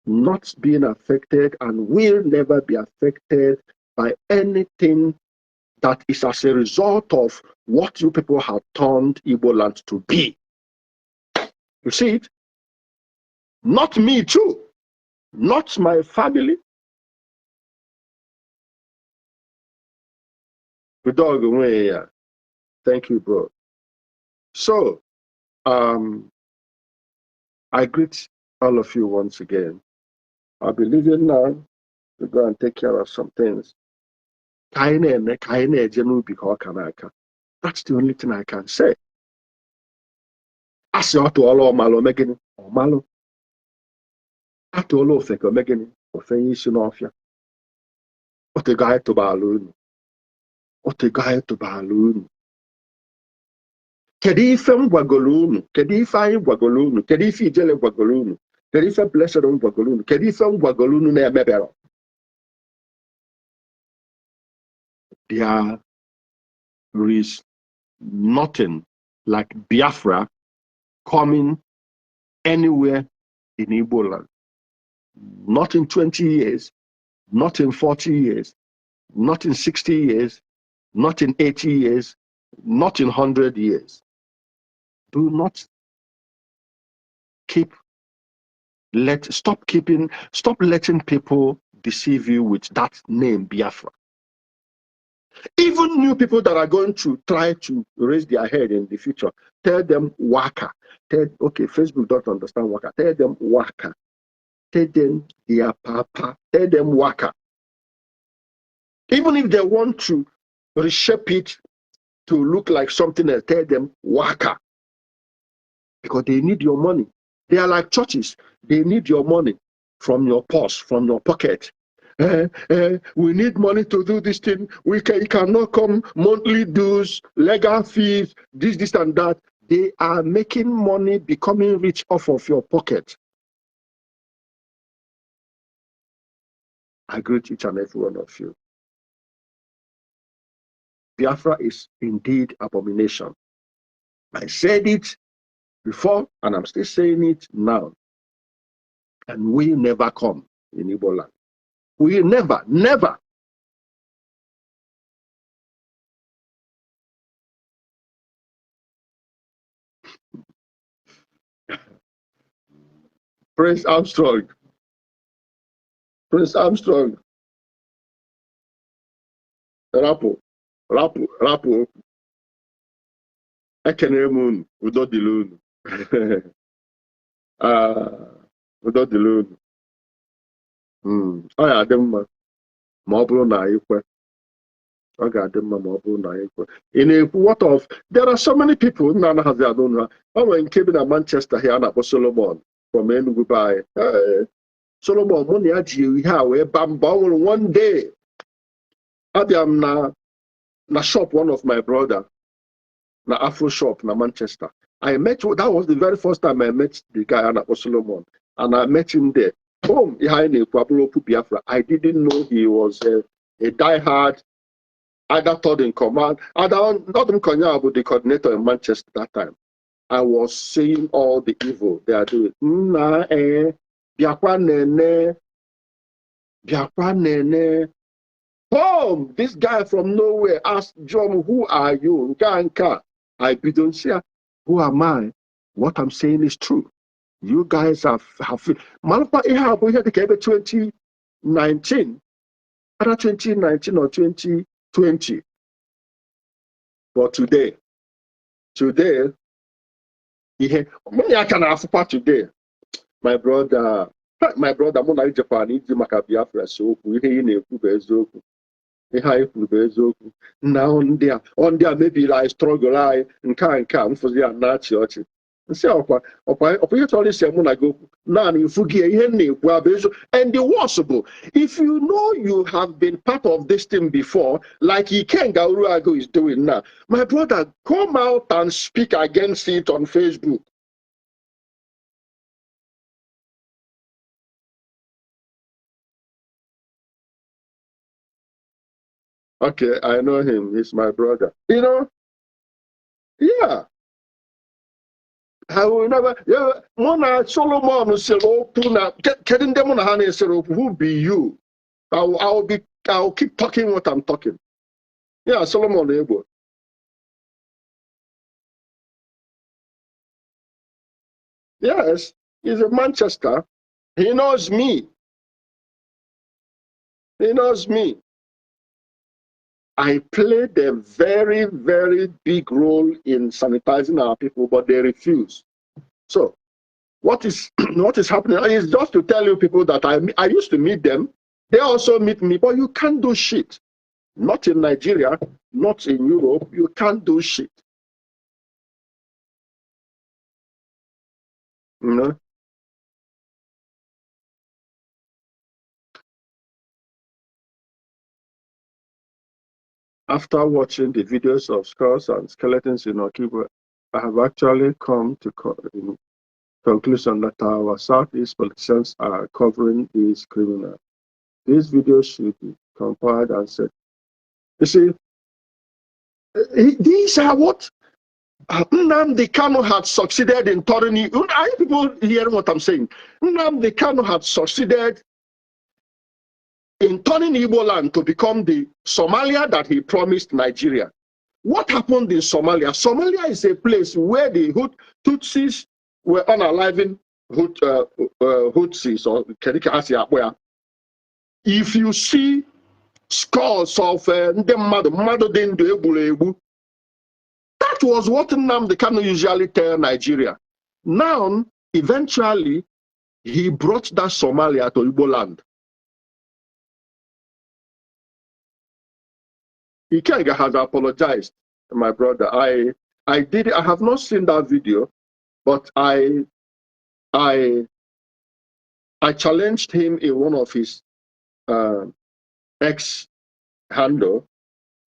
not being affected and will never be affected by anything that is as a result of what you people have turned Igbo land to be. You see it? Not me too. not my family. The dog away, yeah. Thank you, bro. So, I greet all of you once again. I'll be leaving now to go and take care of some things. That's the only thing I can say. Asị ọtụ ọlụ ọmalụ omegịnị ọmalụ atụ ọlụ ofeke omegịnị ofenye isi n'ọfịa otego anyị tụbala unu otego anyị tụbala unu kedu ife m gwagoro unu kedu ife anyị gwagoro unu kedu ife ijele gwagoro unu kedu ife blessed m gwagoro unu kedu ife m gwagoro unu na-emebere there is nothing like Biafra coming anywhere in Igbo land. Not in 20 years, not in 40 years, not in 60 years, not in 80 years, not in 100 years. Do not stop letting people deceive you with that name, Biafra. Even new people that are going to try to raise their head in the future, tell them Waka. Okay, Facebook don't understand Waka. Tell them Waka. Tell them their papa. Tell them Waka. Even if they want to reshape it to look like something else, tell them Waka. Because they need your money. They are like churches. They need your money from your purse, from your pocket. We need money to do this thing. You cannot come monthly dues, legal fees, this and that. They are making money, becoming rich off of your pocket. I greet each and every one of you. Biafra is indeed abomination. I said it before, and I'm still saying it now. And we never come in Igbo land. We never. Prince Armstrong. Rapu. Ekene m unu, udo dịrị unu. Udo dịrị unu. Ọ ga-adị mma ma ọ bụrụ na anyị kwe. Ọ ga-adị mma ma ọ bụrụ na anyị kwe. Ị na-ekwu what of? There are so many people nna anaghịzi anụ unu ha. O nwere nke bi na Manchester here a na-akpọ Solomon from Enugu be anyị. Solomon mụ na ya ji ihe a wee ba mba. Ọ nwere one day abịa m na shop one of my brother na Afro shop na Manchester. I met you. That was the very first time I met the guy Anna Solomon, and I met him there. Boom, Biafra. I didn't know he was a diehard, either third in command, not in command, but the coordinator in Manchester that time. I was seeing all the evil they are doing. Boom! This guy from nowhere asked John, "Who are you?" I don't say, "Who am I?" What I'm saying is true. You guys have Malapa here the 2019, either 2019 or 2020. But today, today, my brother, Mona Japan, Biafra, so now on there maybe like struggle and can't for the natural. Say and the worstable, if you know you have been part of this thing before, like Uruago is doing now, my brother, come out and speak against it on Facebook. Okay, I know him. He's my brother. You know? Yeah. I will never. Yeah, Mona Solomon said, "Oh, Puna, getting them on a honey said, who be you?" I'll keep talking what I'm talking. Yeah, Solomon Ebo. Yes, he's in Manchester. He knows me. He knows me. I played a very, very big role in sanitizing our people, but they refuse. So what is what is happening is just to tell you people that I used to meet them. They also meet me, but you can't do shit. Not in Nigeria, not in Europe. You can't do shit. You know? After watching the videos of skulls and skeletons in Okigwe, I have actually come to conclusion that our Southeast politicians are covering these criminals. These videos should be compiled and said. You see, these are what Nnamdi Kanu had succeeded in turning. Are you people hearing what I'm saying? Nnamdi Kanu had succeeded in turning Igbo land to become the Somalia that he promised Nigeria. What happened in Somalia? Somalia is a place where the Tutsis were unaliving Hutsis or Kedika. If you see skulls of that was what Nnamdi Kanu usually tell Nigeria. Now, eventually, he brought that Somalia to Igbo land. Ikenga has apologized, my brother. I have not seen that video, but I challenged him in one of his X handle,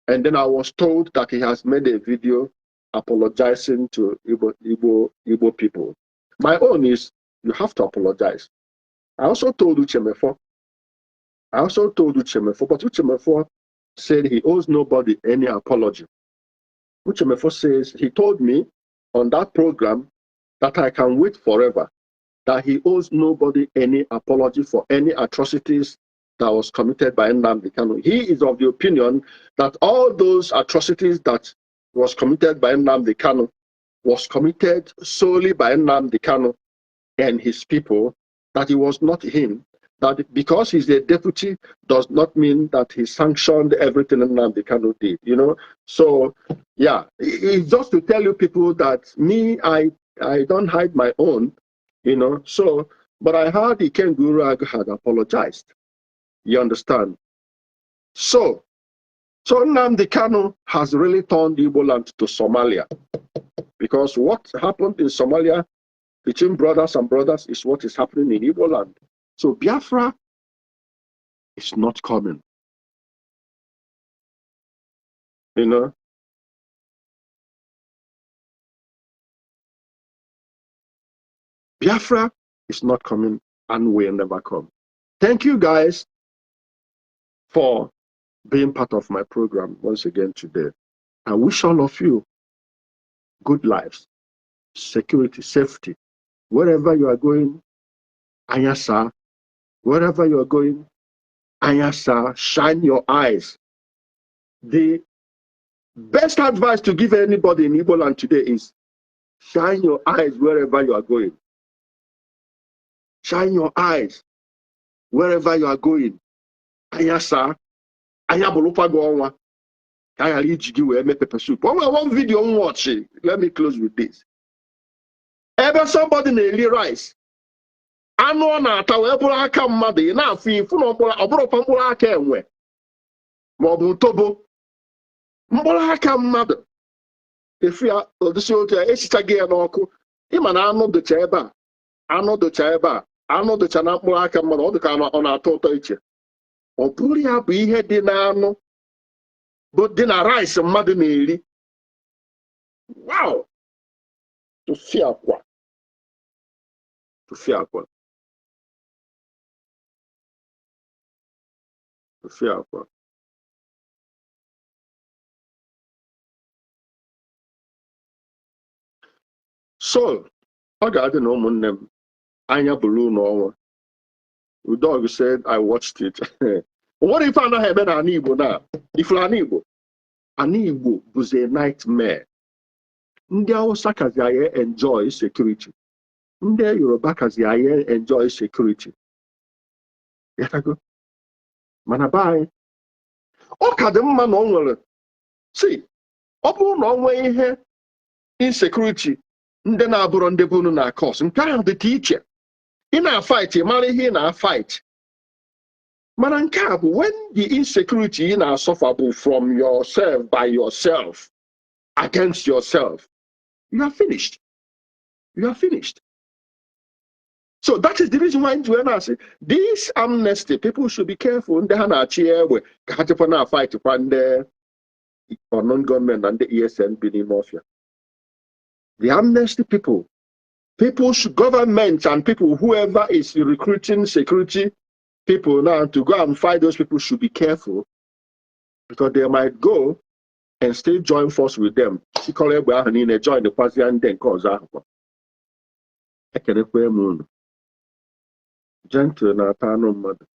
and then I was told that he has made a video apologizing to Igbo people. My own is, you have to apologize. I also told Uchemefo, but Uchemefo said he owes nobody any apology. Uchemefo says he told me on that program that I can wait forever, that he owes nobody any apology for any atrocities that was committed by Nnamdi Kanu. He is of the opinion that all those atrocities that was committed by Nnamdi Kanu was committed solely by Nnamdi Kanu and his people, that it was not him, that because he's a deputy does not mean that he sanctioned everything Nnamdi Kanu did, you know? So, yeah, it's just to tell you people that me, I don't hide my own, you know? So, but I heard Okigwe had apologized. You understand? So Nnamdi Kanu has really turned Igbo land to Somalia, because what happened in Somalia between brothers and brothers is what is happening in Igbo land. So Biafra is not coming. You know? Biafra is not coming and will never come. Thank you guys for being part of my program once again today. I wish all of you good lives, security, safety. Wherever you are going, Anyasa, wherever you are going, Anyasa, shine your eyes. The best advice to give anybody in Igbo land today is shine your eyes wherever you are going. Shine your eyes wherever you are going. Anyasa, Anyabulupa Gwanwa. Pepper soup. One video I'm watching. Let me close with this. Ever somebody na-eri rice. Anụ ọ na-ata wee bụrụ aka mmadụ, ị na-afụ ifu na ọ bụrụkwa mkpụrụ aka enwe ma ọ bụ ntobo. Mkpụrụ aka mmadụ efu ya odisi otu ya esichaghị ya n'ọkụ. Ịma na anụ dịcha ebe a, anụ dịcha ebe a, anụ dịcha na mkpụrụ aka mmadụ, ọ dịka ọ na-atọ ụtọ iche. Ọ bụrụ ya bụ ihe dị n'anụ bụ dị na rice mmadụ na-eri. Wow! Tụfịa akwa. Tụfịa akwa. Tụfịa akwa. So, ọ ga-adị na ụmụnne m anya bụrụ n'ọnwa. Udog said, I watched it. What if anaghị eme na ana Igbo na? Ifuru ana Igbo? Ana Igbo bụzi a nightmare. Ndị Hausa kazi anyị enjoy security. Ndị Yoruba kazi anyị enjoy security. Yatago? mana bye ọ ka dị mma na ọ nwere si ọ bụrụ na ọ nwee ihe insecurity ndị na-abụrụ ndị bụ unu na cause nke ahụ dị ka iche ị na-fight mara ihe ị na-fight mana nke a bụ when the insecurity ị na-asọfa bụ from yourself by yourself against yourself you are finished. You are finished. So that is the reason why when I say this amnesty, people should be careful. And they are fight for non-government and the ESN being mafia. The amnesty people should, government and people, whoever is recruiting security people now to go and fight those people should be careful because they might go and still join force with them. Join the party and then cause gentle na atano mmadụ.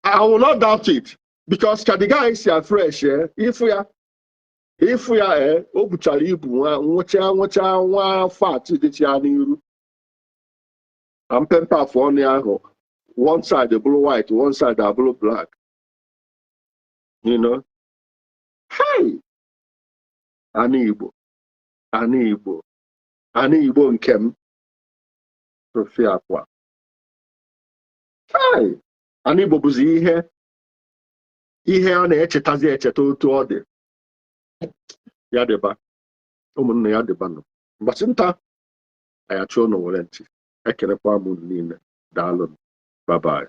I will not doubt it because the guy is fresh. If we are o buchara ibu nwa fat dị ya n'iru. I'm pemper for only one side the blue white, one side the blue black. You know? Hey! Ani Igbo nke m profe akwa. Hey! Ani Igbo bụzi ihe a na-echetazi echeta otu ọ dị. Ya dịba. Ụmụnne ya dịba nọ. Mbọsị nta anyị achọ unu nwere ntị. Ekelekwa m niile. Daalụ. Bye bye.